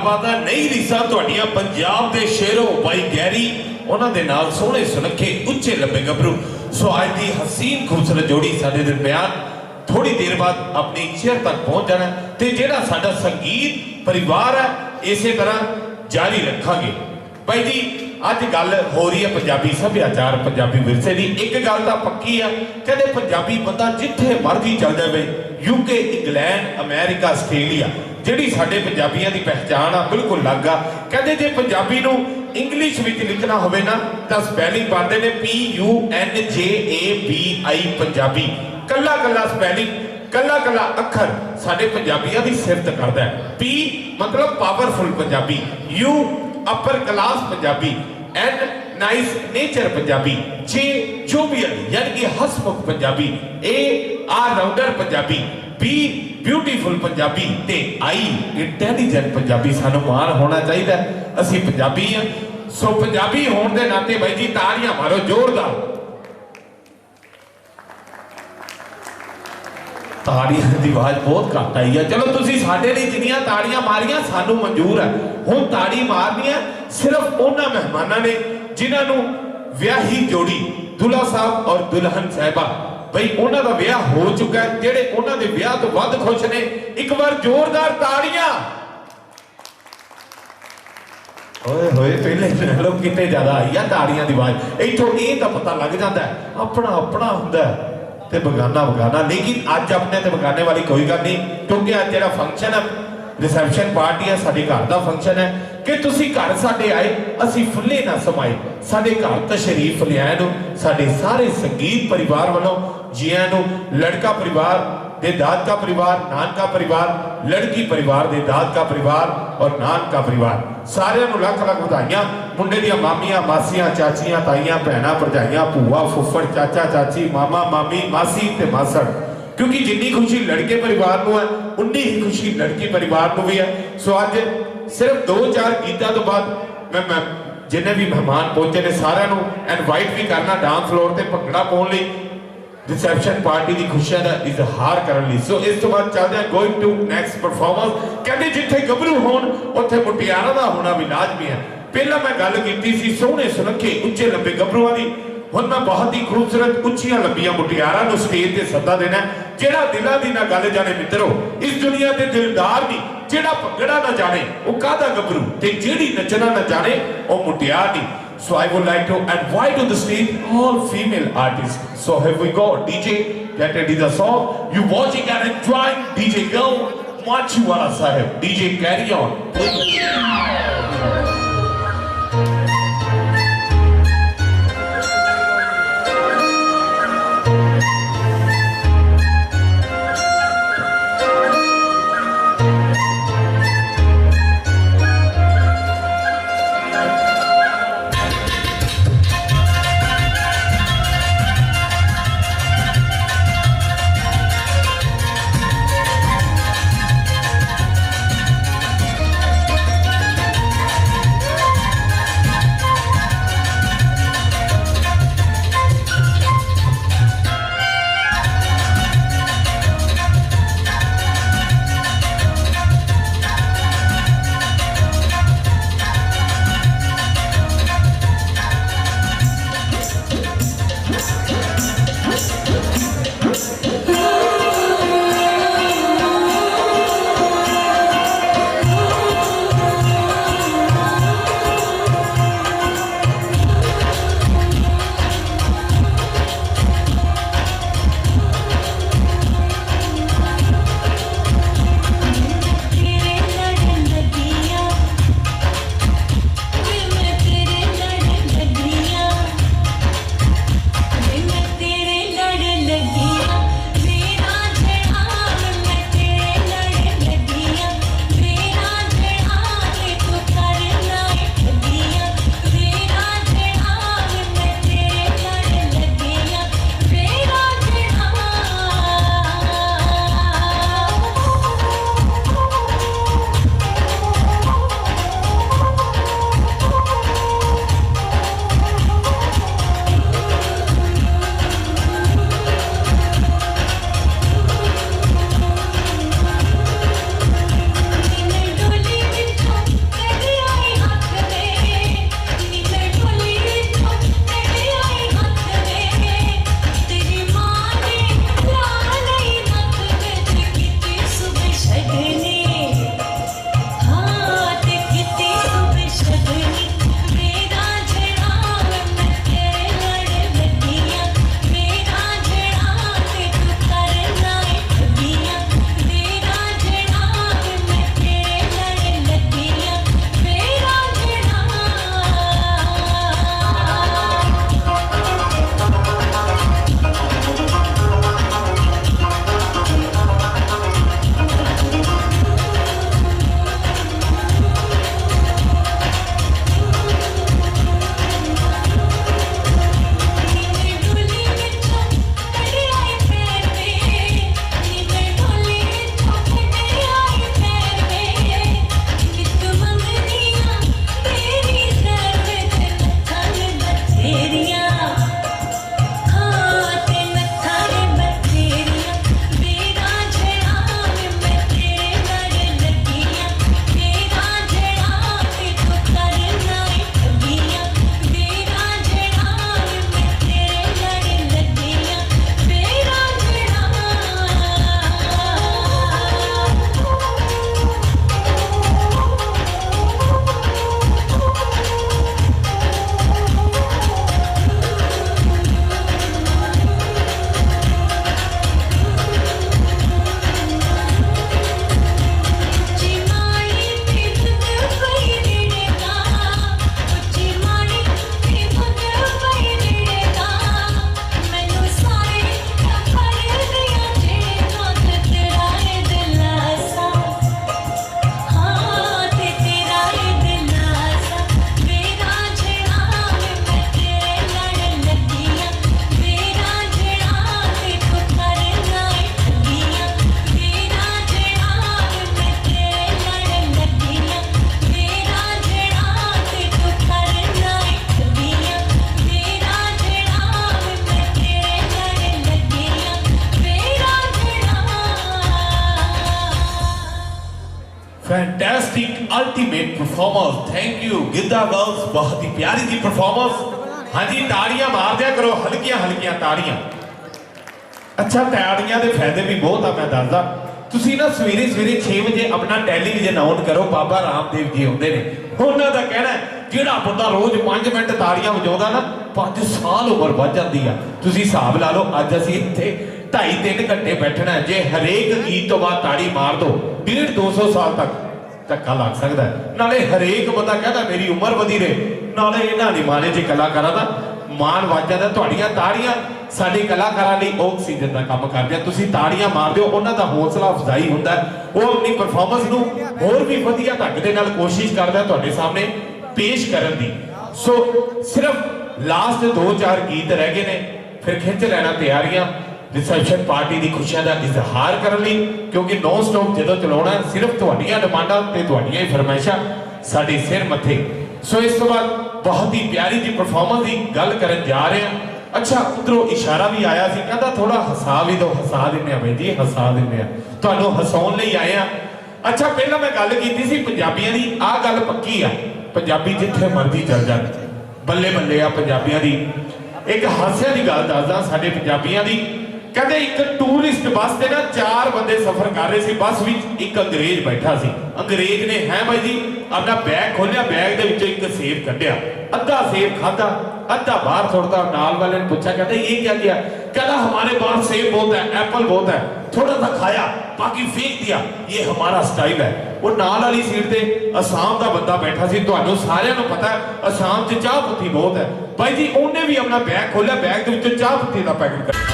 ਬਾਤ ਹੈ ਨਹੀਂ ਰੀਸਾਂ ਤੁਹਾਡੀਆਂ ਪੰਜਾਬ ਦੇ ਸ਼ੇਰੋ ਬਾਈ ਗੈਰੀ ਉਹਨਾਂ ਦੇ ਨਾਲ ਸੋਹਣੇ ਸੁਨੱਖੇ ਉੱਚੇ ਲੰਬੇ ਗੱਭਰੂ ਸੋ ਅੱਜ ਦੀ ਹਸੀਨ ਖੂਬਸੂਰਤ ਜੋੜੀ ਸਾਡੇ ਦਰਮਿਆਨ ਥੋੜੀ ਦੇਰ ਬਾਅਦ ਆਪਣੀ ਚੇਅਰ ਤੱਕ ਪਹੁੰਚ ਜਾਣਾ ਤੇ ਜਿਹੜਾ ਸਾਡਾ ਸੰਗੀਤ ਪਰਿਵਾਰ ਹੈ ਇਸੇ ਤਰ੍ਹਾਂ ਜਾਰੀ ਰੱਖਾਂਗੇ ਬਾਈ ਜੀ ਅੱਜ ਗੱਲ ਹੋ ਰਹੀ ਹੈ ਪੰਜਾਬੀ ਸੱਭਿਆਚਾਰ ਪੰਜਾਬੀ ਵਿਰਸੇ ਦੀ ਇੱਕ ਗੱਲ ਤਾਂ ਪੱਕੀ ਆ ਕਹਿੰਦੇ ਪੰਜਾਬੀ ਬੰਦਾ ਜਿੱਥੇ ਮਰਜ਼ੀ ਚੱਲ ਜਾਵੇ ਯੂਕੇ ਇੰਗਲੈਂਡ ਅਮਰੀਕਾ ਆਸਟ੍ਰੇਲੀਆ ਜਿਹੜੀ ਸਾਡੇ ਪੰਜਾਬੀਆਂ ਦੀ ਪਹਿਚਾਣ ਆ ਬਿਲਕੁਲ ਅਲੱਗ ਆ ਕਹਿੰਦੇ ਜੇ ਪੰਜਾਬੀ ਨੂੰ ਇੰਗਲਿਸ਼ ਵਿੱਚ ਲਿਖਣਾ ਹੋਵੇ ਨਾ ਤਾਂ ਸਪੈਲਿੰਗ ਪਾਉਂਦੇ ਨੇ PUNJABI ਪੰਜਾਬੀ ਕੱਲਾ ਕੱਲਾ ਸਪੈਲਿੰਗ ਕੱਲਾ ਕੱਲਾ ਅੱਖਰ ਸਾਡੇ ਪੰਜਾਬੀਆਂ ਦੀ ਸਿਫਤ ਕਰਦਾ ਹੈ P ਮਤਲਬ powerful Punjabi U upper class Punjabi N nice nature Punjabi J jovial ਯਾਨੀ ਕਿ ਹਸਮੁਖ Punjabi A all rounder Punjabi B beautiful Punjabi ਤੇ I ਇੰਟੈਲੀਜੈਂਟ ਪੰਜਾਬੀ ਸਾਨੂੰ ਮਾਣ ਹੋਣਾ ਚਾਹੀਦਾ ਅਸੀਂ ਪੰਜਾਬੀ ਆ ਸੋ ਪੰਜਾਬੀ ਹੋਣ ਦੇ ਨਾਤੇ ਬਾਈ ਜੀ ਤਾੜੀਆਂ ਮਾਰੋ ਜ਼ੋਰਦਾਰ ਤਾੜੀਆਂ ਦੀ ਆਵਾਜ਼ ਬਹੁਤ ਘੱਟ ਆਈ ਹੈ ਚਲੋ ਤੁਸੀਂ ਸਾਡੇ ਲਈ ਜਿੰਨੀਆਂ ਤਾੜੀਆਂ ਮਾਰੀਆਂ ਸਾਨੂੰ ਮਨਜ਼ੂਰ ਹੈ ਹੁਣ ਤਾੜੀ ਮਾਰਨੀ ਹੈ ਸਿਰਫ ਉਹਨਾਂ ਮਹਿਮਾਨਾਂ ਨੇ ਜਿਨ੍ਹਾਂ ਨੂੰ ਵਿਆਹੀ ਜੋੜੀ ਦੁल्हा ਸਾਹਿਬ ਔਰ ਦੁਲਹਨ ਸਾਹਿਬਾ ਬਈ ਉਹਨਾਂ ਦਾ ਵਿਆਹ ਹੋ ਚੁੱਕਾ ਹੈ ਜਿਹੜੇ ਉਹਨਾਂ ਦੇ ਵਿਆਹ ਤੋਂ ਵੱਧ ਖੁਸ਼ ਨੇ ਇੱਕ ਵਾਰ ਜ਼ੋਰਦਾਰ ਤਾੜੀਆਂ ਓਏ ਹੋਏ ਪਹਿਲੇ ਲੋਕ ਕਿਤੇ ਜ਼ਿਆਦਾ ਆਈ ਆ ਤਾੜੀਆਂ ਦੀ ਆਵਾਜ਼ ਇੱਥੋਂ ਇਹ ਤਾਂ ਪਤਾ ਲੱਗ ਜਾਂਦਾ ਆਪਣਾ ਆਪਣਾ ਹੁੰਦਾ ਤੇ ਬਗਾਨਾ ਬਗਾਨਾ ਲੇਕਿਨ ਅੱਜ ਆਪਣੇ ਤੇ ਬਗਾਨੇ ਵਾਲੀ ਕੋਈ ਗੱਲ ਨਹੀਂ ਕਿਉਂਕਿ ਅੱਜ ਜਿਹੜਾ ਫੰਕਸ਼ਨ ਹੈ ਰਿਸੈਪਸ਼ਨ ਪਾਰਟੀ ਹੈ ਸਾਡੇ ਘਰ ਦਾ ਫੰਕਸ਼ਨ ਹੈ ਕਿ ਤੁਸੀਂ ਘਰ ਸਾਡੇ ਆਏ ਅਸੀਂ ਫੁੱਲੇ ਨਾ ਸਮਾਏ ਸਾਡੇ ਘਰ ਤਸ਼ਰੀਫ ਲਿਆਏ ਨੂੰ ਸਾਡੇ ਸਾਰੇ ਸੰਗੀਤ ਪਰਿਵਾਰ ਵੱਲੋਂ ਜੀਆਂ ਨੂੰ ਲੜਕਾ ਪਰਿਵਾਰ ਦੇ ਦਾਦਕਾ ਪਰਿਵਾਰ ਨਾਨਕਾ ਪਰਿਵਾਰ ਲੜਕੀ ਪਰਿਵਾਰ ਦੇ ਦਾਦਕਾ ਪਰਿਵਾਰ ਔਰ ਨਾਨਕਾ ਪਰਿਵਾਰ ਸਾਰਿਆਂ ਨੂੰ ਲੱਖ ਲੱਖ ਵਧਾਈਆਂ ਮੁੰਡੇ ਦੀਆਂ ਮਾਮੀਆਂ ਮਾਸੀਆਂ ਚਾਚੀਆਂ ਤਾਈਆਂ ਭੈਣਾਂ ਭਰਜਾਈਆਂ ਭੂਆ ਫੁੱਫੜ ਚਾਚਾ ਚਾਚੀ ਮਾਮਾ ਮਾਮੀ ਮਾਸੀ ਤੇ ਮਾਸੜ ਕਿਉਂਕਿ ਜਿੰਨੀ ਖੁਸ਼ੀ ਲੜਕੇ ਪਰਿਵਾਰ ਨੂੰ ਹੈ ਉਨੀ ਹੀ ਖੁਸ਼ੀ ਲੜਕੀ ਪਰਿਵਾਰ ਨੂੰ ਵੀ ਹੈ ਸੋ ਅੱਜ ਸਿਰਫ 2-4 ਗੀਤਾਂ ਤੋਂ ਬਾਅਦ ਮੈਂ ਜਿੰਨੇ ਵੀ ਮਹਿਮਾਨ ਪਹੁੰਚੇ ਨੇ ਸਾਰਿਆਂ ਨੂੰ ਇਨਵਾਈਟ ਵੀ ਕਰਨਾ ਡਾਂਸ ਫਲੋਰ ਤੇ ਭੰਗੜਾ ਪਾਉਣ ਲਈ ਰਿਸੈਪਸ਼ਨ ਪਾਰਟੀ ਦੀ ਖੁਸ਼ੀਆਂ ਦਾ ਇਜ਼ਹਾਰ ਕਰਨ ਲਈ ਸੋ ਇਸ ਤੋਂ ਬਾਅਦ ਚੱਲਦੇ ਹਾਂ ਗੋਇੰਗ ਟੂ ਨੈਕਸਟ ਪਰਫਾਰਮੈਂਸ ਕਹਿੰਦੇ ਜਿੱਥੇ ਗੱਭਰੂ ਹੋਣ ਉੱਥੇ ਮੁਟਿਆਰਾਂ ਦਾ ਹੋਣਾ ਵੀ ਲਾਜ਼ਮੀ ਹੈ ਪਹਿਲਾਂ ਮੈਂ ਗੱਲ ਕੀਤੀ ਸੀ ਸੋਹਣੇ ਸੁਨੱਖੇ ਉੱਚੇ ਲੰਬੇ ਗੱਭਰੂਆਂ ਦੀ ਹੁਣ ਮੈਂ ਬਹੁਤ ਹੀ ਖੂਬਸੂਰਤ ਉੱਚੀਆਂ ਲੰਬੀਆਂ ਮੁਟਿਆਰਾਂ ਨੂੰ ਸਟੇਜ ਤੇ ਸੱਦਾ ਦੇਣਾ ਜਿਹੜਾ ਦਿਲਾਂ ਦੀ ਨਾ ਗੱਲ ਜਾਣੇ ਮਿੱਤਰੋ ਇਸ ਦੁਨੀਆ ਤੇ ਦਿਲਦਾਰ ਨਹੀਂ ਜਿਹੜਾ ਭੰਗੜਾ ਨਾ ਜਾਣੇ ਉਹ ਕਾਹਦਾ ਗੱਭਰੂ ਤੇ ਜਿਹੜੀ ਨੱਚਣਾ ਨਾ ਜਾਣੇ ਉਹ ਮੁਟਿਆਰ ਨਹੀਂ So I would like to invite on the stage all female artists. So here we go, DJ, get ready the song. You watching and enjoying DJ Go, Machiwala Sahib. DJ carry on. Ultimate performers. Thank you Giddha girls, बहुत ही प्यारी जी performance. हाँ जी, ताड़ियां मार दिया करो, हल्कियां हल्कियां ताड़ियां। अच्छा, ताड़ियां के फायदे भी बहुत आ, मैं दसदा। ਤੁਸੀਂ ना सवेरे 6 ਵਜੇ अपना ਟੈਲੀਵਿਜ਼ਨ ऑन करो, बाबा रामदेव जी आउंदे ने। ਉਹਨਾਂ ਦਾ ਕਹਿਣਾ ਜਿਹੜਾ ਬੰਦਾ ਰੋਜ਼ 5 ਮਿੰਟ ਤਾੜੀਆਂ ਵਜਾਉਂਦਾ ਨਾ 5 ਸਾਲ ਉਮਰ ਵੱਧ ਜਾਂਦੀ ਆ। ਤੁਸੀਂ ਹਿਸਾਬ ਲਾ ਲਓ, ਅੱਜ ਅਸੀਂ ਇੱਥੇ 2.5-3 ਘੰਟੇ ਬੈਠਣਾ, ਜੇ ਹਰੇਕ ਗੀਤ ਤੋਂ ਬਾਅਦ ਤਾੜੀ ਮਾਰ ਦੋ 150-200 ਸਾਲ ਤੱਕ ਧੱਕਾ ਲੱਗ ਸਕਦਾ ਹੈ। ਨਾਲੇ ਹਰੇਕ ਬੰਦਾ ਕਹਿੰਦਾ ਮੇਰੀ ਉਮਰ ਵਧੀ ਰਹੇ, ਨਾਲੇ ਇਹਨਾਂ ਨਹੀਂ ਮਾਰੇ ਜੇ ਕਲਾਕਾਰਾਂ ਦਾ ਮਾਣ ਵੱਜ ਜਾਂਦਾ। ਤੁਹਾਡੀਆਂ ਤਾੜੀਆਂ ਸਾਡੇ ਕਲਾਕਾਰਾਂ ਲਈ ਆਕਸੀਜਨ ਦਾ ਕੰਮ ਕਰਦੀਆਂ। ਤੁਸੀਂ ਤਾੜੀਆਂ ਮਾਰਦੇ ਹੋ, ਉਹਨਾਂ ਦਾ ਹੌਸਲਾ ਅਫਜ਼ਾਈ ਹੁੰਦਾ, ਉਹ ਆਪਣੀ ਪਰਫਾਰਮੈਂਸ ਨੂੰ ਹੋਰ ਵੀ ਵਧੀਆ ਢੰਗ ਦੇ ਨਾਲ ਕੋਸ਼ਿਸ਼ ਕਰਦਾ ਤੁਹਾਡੇ ਸਾਹਮਣੇ ਪੇਸ਼ ਕਰਨ ਦੀ। ਸੋ ਸਿਰਫ ਲਾਸਟ 2-4 ਗੀਤ ਰਹਿ ਗਏ ਨੇ, ਫਿਰ ਖਿੱਚ ਲੈਣਾ ਤਿਆਰੀਆਂ ਰਿਸੈਪਸ਼ਨ ਪਾਰਟੀ ਦੀ ਖੁਸ਼ੀਆਂ ਦਾ ਇਜ਼ਹਾਰ ਕਰਨ ਲਈ, ਕਿਉਂਕਿ ਨੌਨ ਸਟਾਪ ਜਦੋਂ ਚਲਾਉਣਾ ਸਿਰਫ ਤੁਹਾਡੀਆਂ ਡਿਮਾਂਡਾਂ ਤੇ ਤੁਹਾਡੀਆਂ ਹੀ ਫਰਮਾਇਸ਼ਾਂ ਸਾਡੇ ਸਿਰ ਮੱਥੇ। ਸੋ ਇਸ ਤੋਂ ਬਾਅਦ ਬਹੁਤ ਹੀ ਪਿਆਰੀ ਜੀ ਪਰਫਾਰਮੈਂਸ ਦੀ ਗੱਲ ਕਰਨ ਜਾ ਰਹੇ ਹਾਂ। अच्छा, उधरों इशारा भी आया सी, कहता थोड़ा हसा भी दो। हसा दिंदे आ भाई जी, हसा दिंदे आ, तुहानूं हसाउण लई आए आ। अच्छा, पहला मैं गल कीती सी पंजाबियां दी, आ गल पक्की आ, पंजाबी जिथे मर्जी चल जाण, बल्ले बल्ले आ पंजाबियां दी। एक हास्या दी गल दसदा साडे पंजाबियां दी। कहते एक टूरिस्ट बस से ना 4 बंदे सफर कर रहे थे, बस विच एक अंग्रेज बैठा सी। अंग्रेज ने है भाई जी अपना बैग खोलिया, बैग दे विचों एक सेब कढ़िया, अद्धा सेब खाधा, अद्धा बाहर छोड़ता। नाल वाले ने पूछा, कहते ये क्या किया? कहता हमारे पास सेब बहुत है, एप्पल बहुत है, थोड़ा सा खाया बाकी फेंक दिया, ये हमारा स्टाइल है। वो नाल वाली सीट ते असम का बंदा बैठा सी। तुहानूं सारिआं नूं पता है असम च चाह पत्ती बहुत है भाई जी। उन्हें भी अपना बैग खोलिया, बैग दे विचों चाह पत्ती का पैकेट कर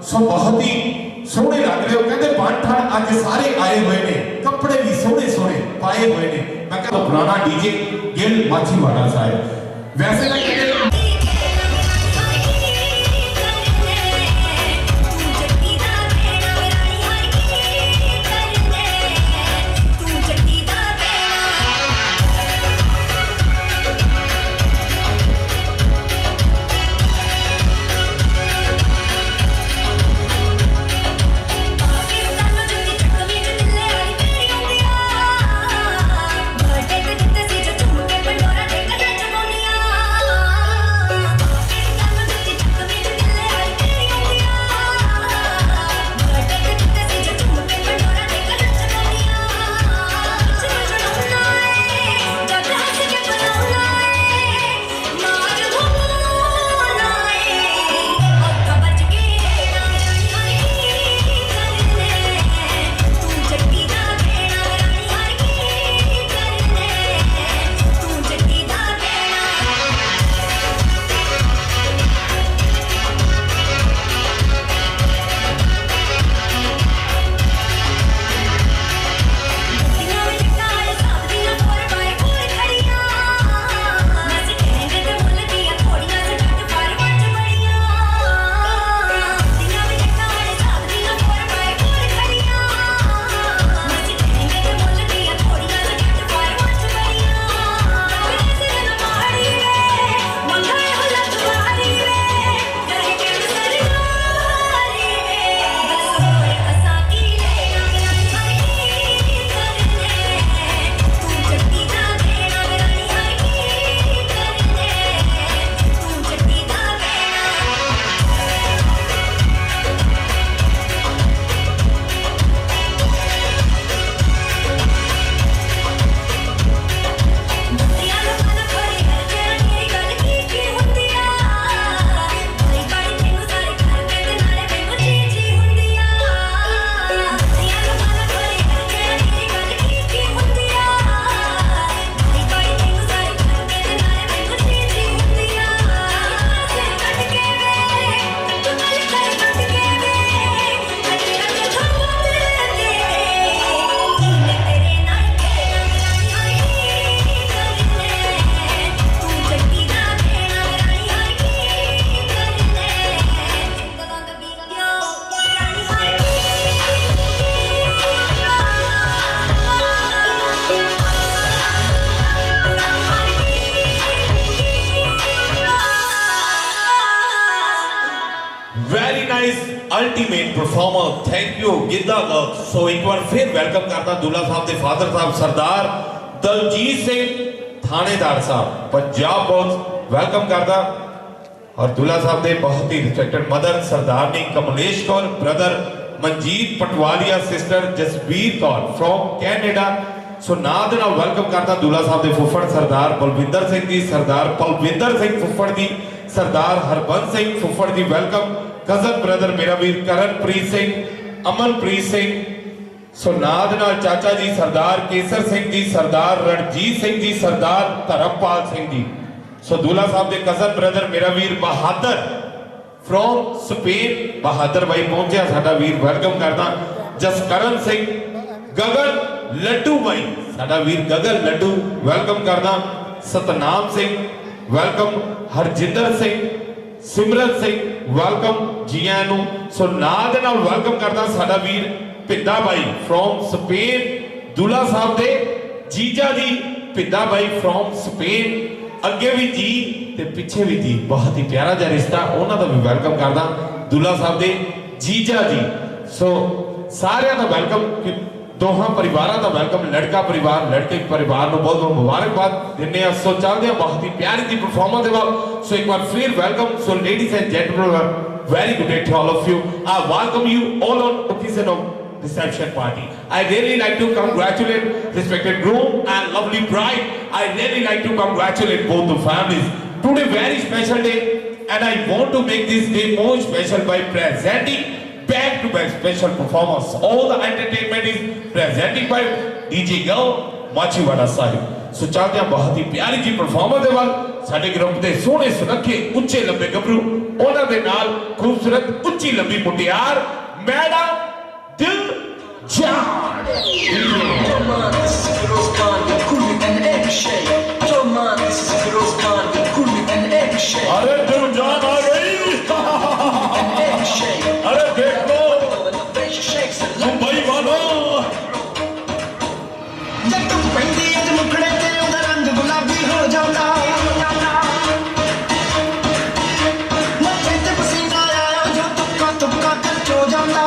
सो बहुत ही सोहने लग रहे हो। कहते बन-ठन अज सारे आए हुए ने, कपड़े भी सोहने सोहने पाए हुए ने। मैं कहता पुराना डीजे गिल माछीवाड़ा साहब। वैसे मैं कहते very nice ultimate performer thank you Giddha work so एक बार फिर वेलकम करता दूल्हा साहब के फादर साहब सरदार दलजीत सिंह थानेदार साहब पंजाब बहुत वेलकम करता और दूल्हा साहब के बहुत ही respected mother Sardarni Kamlesh Kaur brother Manjeet Patwalia sister Jasbir Kaur from Canada सो नाल दे नाल वेलकम करता दूल्हा साहब के फुफड़ सरदार बलविंदर सिंह जी सरदार पलविंदर सिंह फुफड़ जी सरदार हरबंस सिंह फुफड़ जी वेलकम कजन ब्रदर मेरा वीर करणप्रीत सिंह अमनप्रीत सिंह सो नाल दे नाल चाचा जी सरदार केसर सिंह जी सरदार रणजीत सिंह जी सरदार धर्मपाल सिंह जी सो दूल्हा साहब के कजन ब्रदर मेरा वीर बहादुर फ्रॉम स्पेन बहादुर भाई पहुंचा साडा वीर वेलकम करता जसकरण सिंह गगन लड्डू भाई साडा वीर गगन लड्डू वेलकम करता सतनाम सिंह वेलकम हरजिंदर सिंह सिमरन सिंह वेलकम जियां नू सो नाल दे नाल वेलकम करता साडा वीर पिद्दा भाई फ्रॉम स्पेन दूल्हा साहब दे जीजा जी पिद्दा भाई फ्रॉम स्पेन अगे भी जी ते पिछे भी जी बहुत ही प्यारा जा रिश्ता उन्हां दा भी वेलकम करदा दूल्हा साहब दे जीजा जी सो सारियां दा वेलकम दोहां परिवारां दा वेलकम लड़का परिवार लड़के परिवार नूं बहुत बहुत मुबारकबाद दिंदे आ सो चलदे आ बहुत ही प्यारी जी परफॉर्मेंस दे वाल सो एक बार फिर welcome so ladies and gentleman very good day to all of you I welcome you all on occasion of reception party I really like to congratulate respected groom and lovely bride I really like to congratulate both the families today very special day and I want to make this day more special by presenting back to back special performance all the entertainment is presenting by DJ Girl Machiwada Sahib सो चलते हैं बहुत ही प्यारी जी performance दे वाल साडे group दे सोहने सुनखे उच्चे लंबे गबरू उन्हां दे नाल खूबसूरत उच्ची लंबी मुटियार मैडम दिल जान अरे दिल जान आ गई अरे देखो मुंबई वालों जब तुम पहली अज मुखड़े ते उदा रंग गुलाबी हो जाता मथे ते पसीना आया जो तुक्का तुक्का टच हो जाता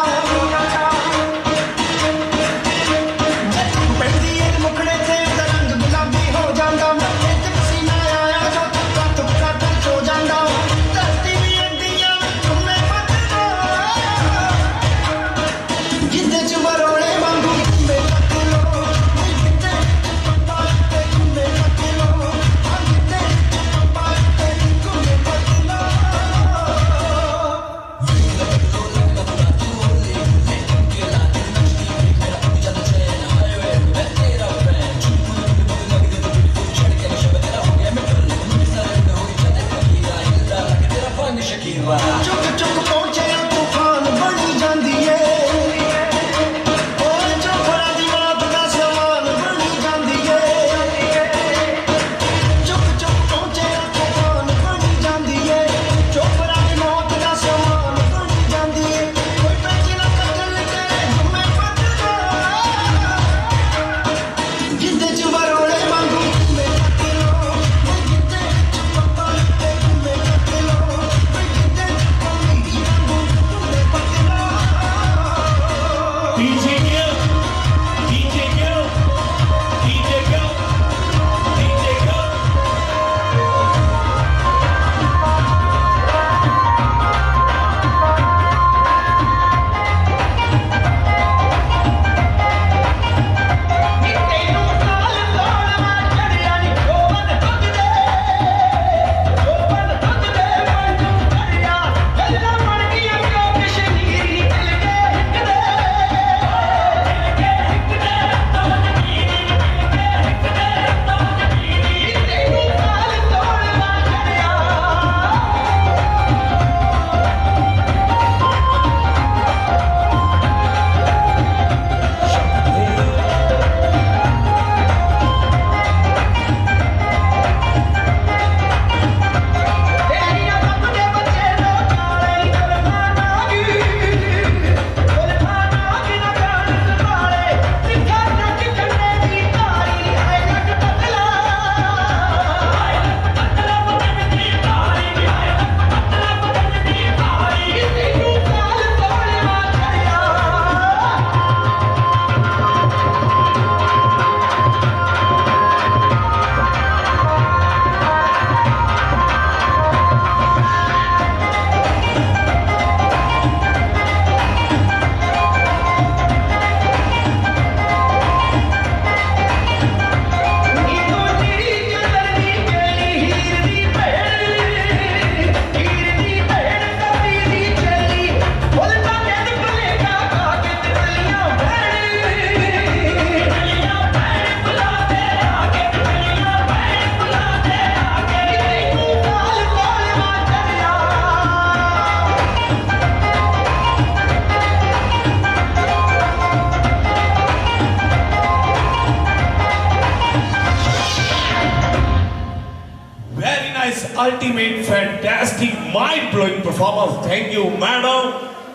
ultimate fantastic mind blowing performance thank you madam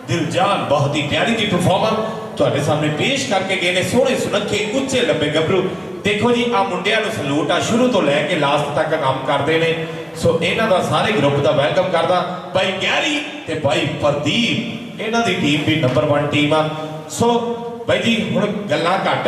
Diljaan बहुत ही प्यारी जी परफॉर्मेंस ਤੁਹਾਡੇ ਸਾਹਮਣੇ ਪੇਸ਼ ਕਰਕੇ ਗਏ ਨੇ ਸੋਹਣੇ ਸੁਨੱਖੇ ਉੱਚੇ ਲੰਬੇ ਗੱਭਰੂ ਦੇਖੋ ਜੀ ਆ ਮੁੰਡਿਆਂ ਨੂੰ ਸਲੂਟ ਆ ਸ਼ੁਰੂ ਤੋਂ ਲੈ ਕੇ ਲਾਸਟ ਤੱਕ ਕੰਮ ਕਰਦੇ ਨੇ ਸੋ ਇਹਨਾਂ ਦਾ ਸਾਰੇ ਗਰੁੱਪ ਦਾ ਵੈਲਕਮ ਕਰਦਾ ਭਾਈ ਗੈਰੀ ਤੇ ਭਾਈ ਪ੍ਰਦੀਪ ਇਹਨਾਂ ਦੀ ਟੀਮ ਵੀ ਨੰਬਰ 1 ਟੀਮ ਆ ਸੋ ਭਾਈ ਜੀ ਹੁਣ ਗੱਲਾਂ ਘੱਟ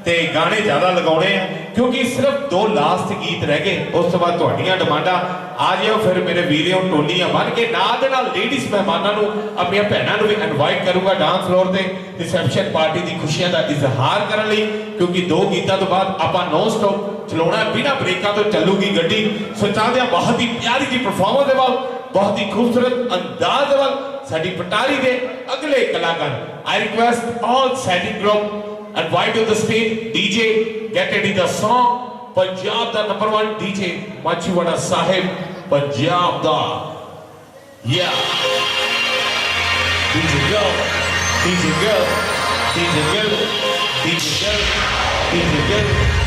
ਤੇ ਗਾਣੇ ਜ਼ਿਆਦਾ ਲਗਾਉਣੇ ਆ ਕਿਉਂਕਿ ਸਿਰਫ 2 ਲਾਸਟ ਗੀਤ ਰਹਿ ਗਏ ਉਸ ਤੋਂ ਬਾਅਦ ਤੁਹਾਡੀਆਂ ਡਿਮਾਂਡਾਂ ਆ ਜਿਓ ਫਿਰ ਮੇਰੇ ਵੀਰਿਓ ਟੋਲੀਆਂ ਬਣ ਕੇ ਨਾਲ ਦੇ ਨਾਲ ਲੇਡੀਜ਼ ਮਹਿਮਾਨਾਂ ਨੂੰ ਆਪਣੀਆਂ ਭੈਣਾਂ ਨੂੰ ਵੀ ਇਨਵਾਈਟ ਕਰੂੰਗਾ ਡਾਂਸ ਫਲੋਰ ਤੇ ਰਿਸੈਪਸ਼ਨ ਪਾਰਟੀ ਦੀ ਖੁਸ਼ੀਆਂ ਦਾ ਇਜ਼ਹਾਰ ਕਰਨ ਲਈ ਕਿਉਂਕਿ 2 ਗੀਤਾਂ ਤੋਂ ਬਾਅਦ ਆਪਾਂ ਨੋ ਸਟਾਪ ਚਲਾਉਣਾ ਬਿਨਾਂ ਬ੍ਰੇਕਾਂ ਤੋਂ ਚੱਲੂਗੀ ਗੱਡੀ ਸੋ ਚਾਹਦੇ ਆ ਬਹੁਤ ਹੀ ਪਿਆਰੀ ਜੀ ਪਰਫਾਰਮੈਂਸ ਦੇ ਵੱਲ ਬਹੁਤ ਹੀ ਖੂਬਸੂਰਤ ਅੰਦਾਜ਼ ਦੇ ਵੱਲ ਸਾਡੀ ਪਟਾਰੀ ਦੇ ਅਗਲੇ ਕਲਾਕਾਰ ਆਈ request all setting group invite to the stage DJ get ready the song Punjab the number 1 DJ Machiwada Sahib Punjab da yeah DJ girl DJ girl DJ girl DJ girl DJ girl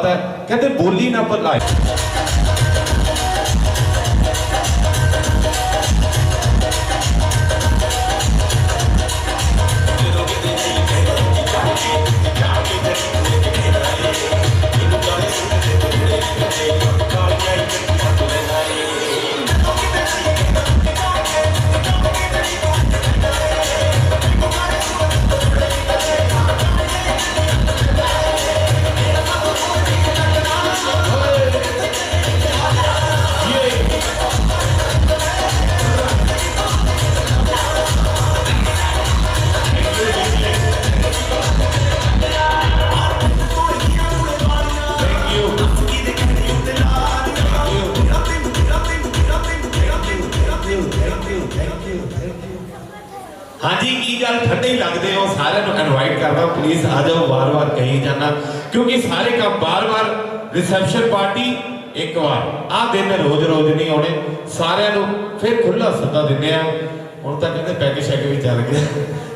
है, कहते बोली ना भुलाए। हाँ जी की गल ठंडे ही लगते हो सारे इनवाइट करता प्लीज आ जाओ बार बार कही जाना क्योंकि सारे काम बार बार रिसेप्शन पार्टी एक बार आ दिन रोज रोज नहीं आने सारे फिर खुला सदा दिने हूँ तो कहते पैग शैग भी चल गए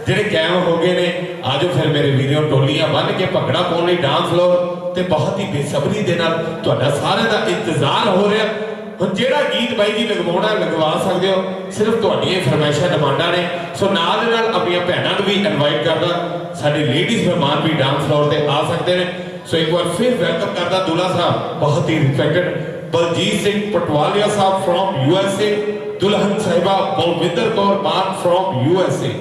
ਜਿਹੜੇ कैम हो गए ने आज फिर मेरे वीडियो टोलियां बन के भंगड़ा पाने ਲਈ डांस फ्लोर ਤੇ बहुत ही बेसब्री ਦੇ ਨਾਲ ਤੁਹਾਡਾ ਸਾਰਿਆਂ ਦਾ ਇੰਤਜ਼ਾਰ ਹੋ ਰਿਹਾ ਹੁਣ ਜਿਹੜਾ ਗੀਤ ਬਾਈ ਜੀ ਲਗਵਾਉਣਾ ਲਗਵਾ ਸਕਦੇ ਹੋ ਸਿਰਫ ਤੁਹਾਡੀਆਂ ਫਰਮਾਇਸ਼ਾਂ ਡਿਮਾਂਡਾਂ ਨੇ ਸੋ ਨਾਲ ਦੇ ਨਾਲ ਆਪਣੀਆਂ ਭੈਣਾਂ ਨੂੰ ਵੀ ਇਨਵਾਈਟ ਕਰਦਾ ਸਾਡੇ ਲੇਡੀਜ਼ ਮਹਿਮਾਨ ਵੀ ਡਾਂਸ ਫਲੋਰ ਤੇ ਆ ਸਕਦੇ ਨੇ ਸੋ ਇੱਕ ਵਾਰ ਫਿਰ ਵੈਲਕਮ ਕਰਦਾ ਦੁਲਾ ਸਾਹਿਬ ਬਹੁਤ ਹੀ respected Baljit Singh ਪਟਵਾਲੀਆ Sahib from USA ਦੁਲਹਨ ਸਾਹਿਬਾ ਬਲਵਿੰਦਰ ਕੌਰ ਮਾਨ ਫਰੋਮ USA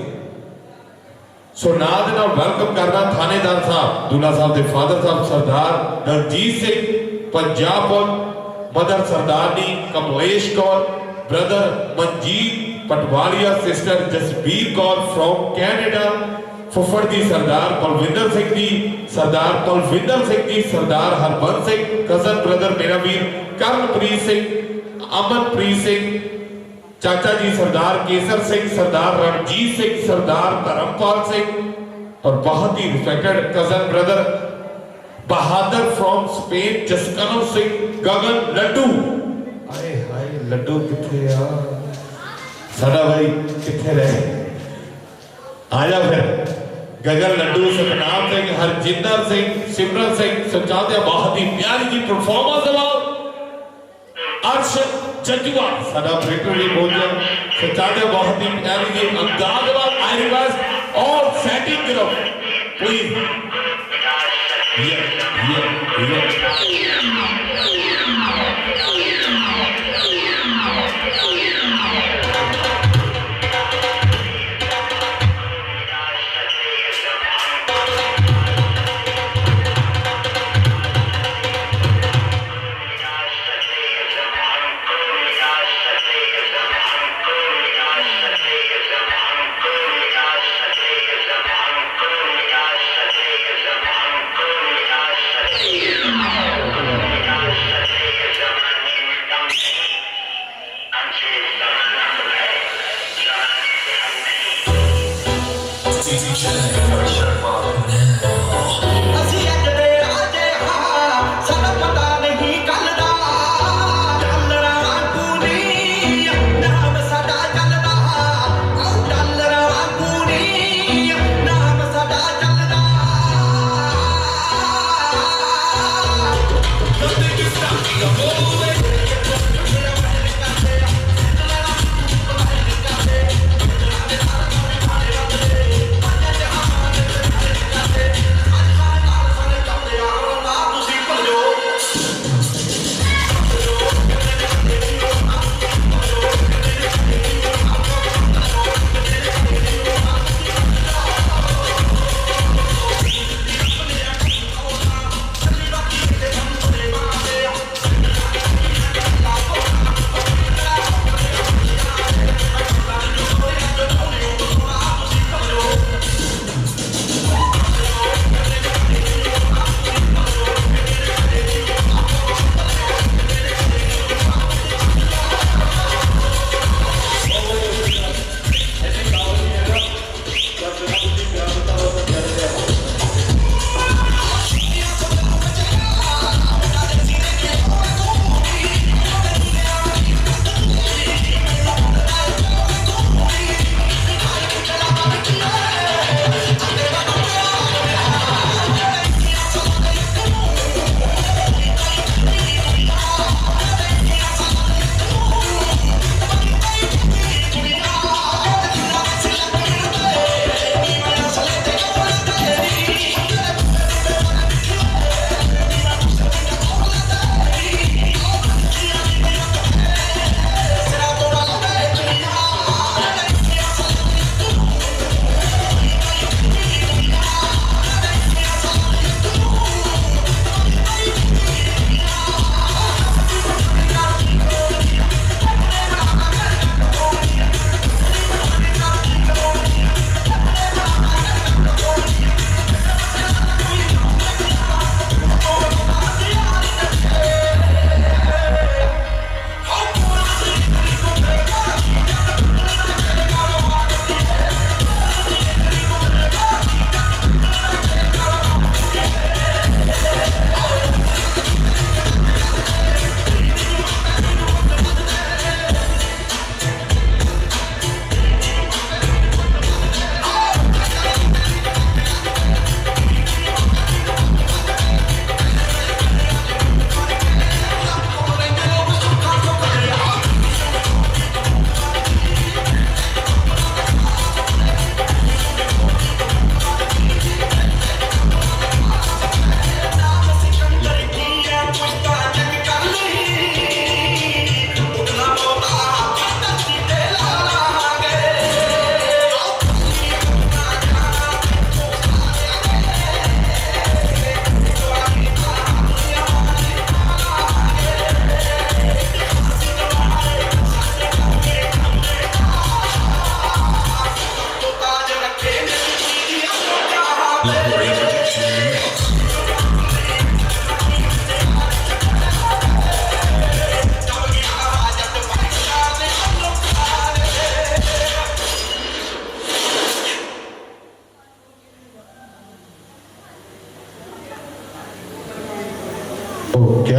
ਸੋ ਨਾਲ ਦੇ ਨਾਲ ਵੈਲਕਮ ਕਰਦਾ ਥਾਣੇਦਾਰ ਸਾਹਿਬ ਦੁਲਾ ਸਾਹਿਬ ਦੇ ਫਾਦਰ ਸਾਹਿਬ Sardar Daljit Singh Punjab mother Sardarni Kamlesh Kaur brother Manjeet Patwalia sister Jasbir Kaur from Canada फुफड़ जी सरदार बलविंदर सिंह जी सरदार बलविंदर सिंह जी सरदार हरबंस सिंह कजन ब्रदर मेरा वीर कर्णप्रीत सिंह अमनप्रीत सिंह चाचा जी सरदार केसर सिंह सरदार रणजीत सिंह सरदार धर्मपाल सिंह और बहुत ही respected cousin brother Bahadur from Spain Jaskaran Singh Gagan Laddu आए हाय लड्डू किथे आ साडा भाई किथे रहे आ जा फिर गगन लड्डू सतनाम सिंह हरजिंदर सिंह सिमरन सिंह सचाते बहुत ही प्यारी जी परफॉर्मेंस दबाओ अर्शद जजुआ साडा ऑपरेटर भी बोल जाओ सचाते बहुत ही प्यारी जी अंदाज वाल आई रिक्वेस्ट और सेटिंग करो प्लीज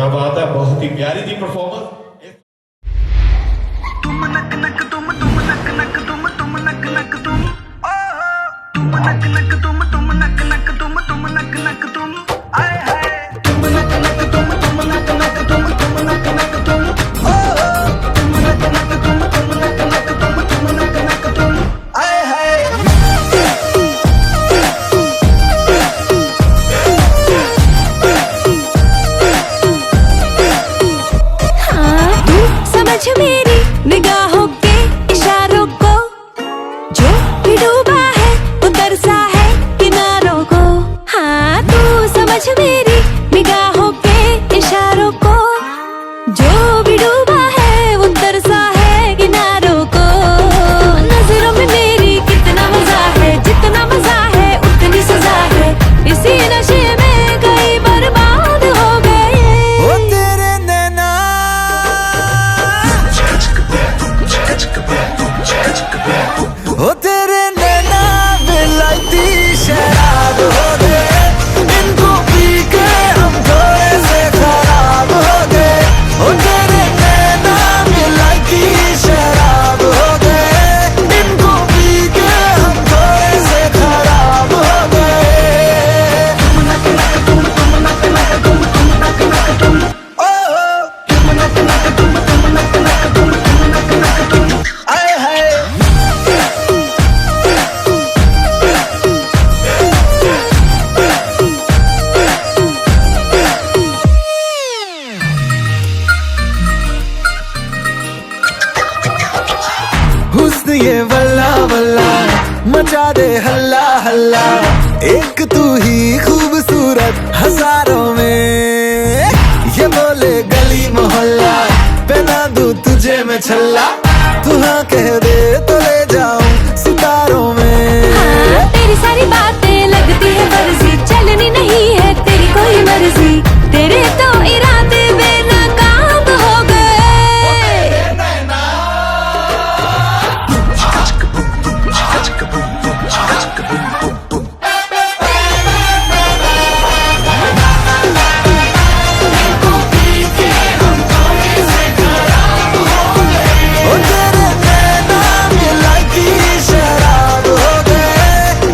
क्या बात है, बहुत ही प्यारी दी परफॉर्मेंस। तुम नक नक तुम नक नक तुम नक नक तुम नक नक तुम नक नक तुम नक नक तुम आए हाय तुम नक नक तुम नक नक तुम नक नक तुम तुम नक नक तुम नक नक तुम नक नक तुम आए हाय। हाँ तू समझ मेरी निगाहों के इशारों को, जो भी डूबा है वो तरसा है किनारों को। हाँ तू समझ मेरी निगाहों के इशारों को, जो भी डूबा है वो तरसा है किनारों को। नजरों में मेरी कितना मजा है, जितना मजा है उतनी सजा है, इसी नशे में कई बर्बाद हो गए। ओ तेरे नैना ओ तेरे नैना बिलाती शराब हो गए, इनको पी के हम थोड़े से खराब हो गए। ओ तेरे नैना बिलाती शराब हो गए, इनको पी के हम थोड़े से खराब हो गए। तुम नक नक तुम नक नक तुम नक नक तुम तुम नक नक तुम नक नक तुम नक नक तुम आए हाय। हुस्न ये वल्ला वल्ला मचा दे हल्ला हल्ला, एक तू ही खूबसूरत हजारों में। ये बोले गली मोहल्ला पहना दूं तुझे मैं छल्ला, तू हाँ कह दे तो ले जाऊं सितारों में। हाँ, तेरी सारी बातें लगती है फर्जी, चलनी नहीं है तेरी कोई मर्जी, तेरे तो इरादे बेनकाब हो गए। ओ तेरे नैना मिलाती शराब हो गए,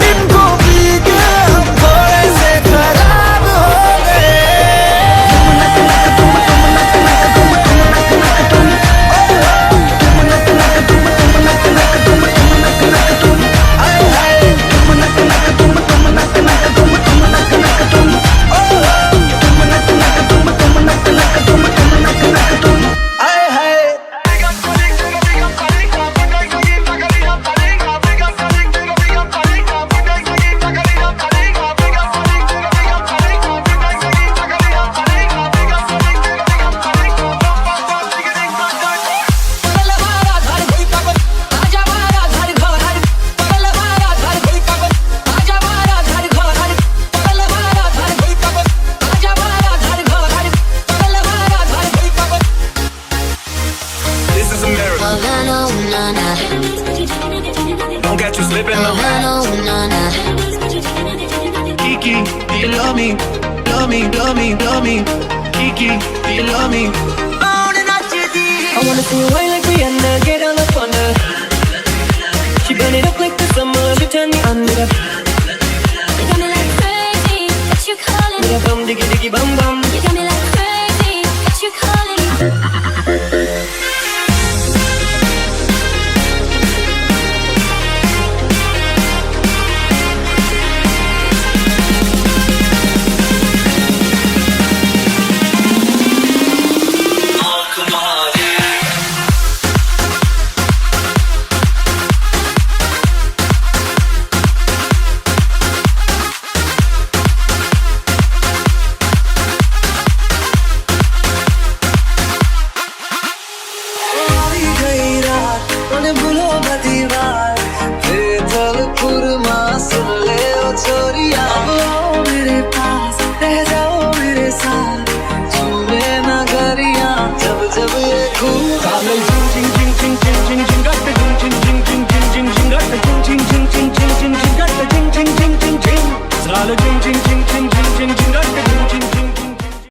इनको पी के हम थोड़े से खराब हो गए। तुम नक नक तुम नक नक तुम नक नक तुम तुम नक नक तुम नक नक तुम नक नक तुम आए हाय। तुम नक नक तुम नक नक तुम नक नक तुम तुम नक नक तुम नक नक तुम नक नक तुम आए हाय। This is America. Don't get you slipping now. Kiki, do you love me? Love me, love me, love me. Kiki, do you love me? I wanna see you wine like Rihanna, get all up on her. She burn it up like the summer, she turn me on with her. Got me like crazy, what you calling? With her bum diggy diggy bum bum.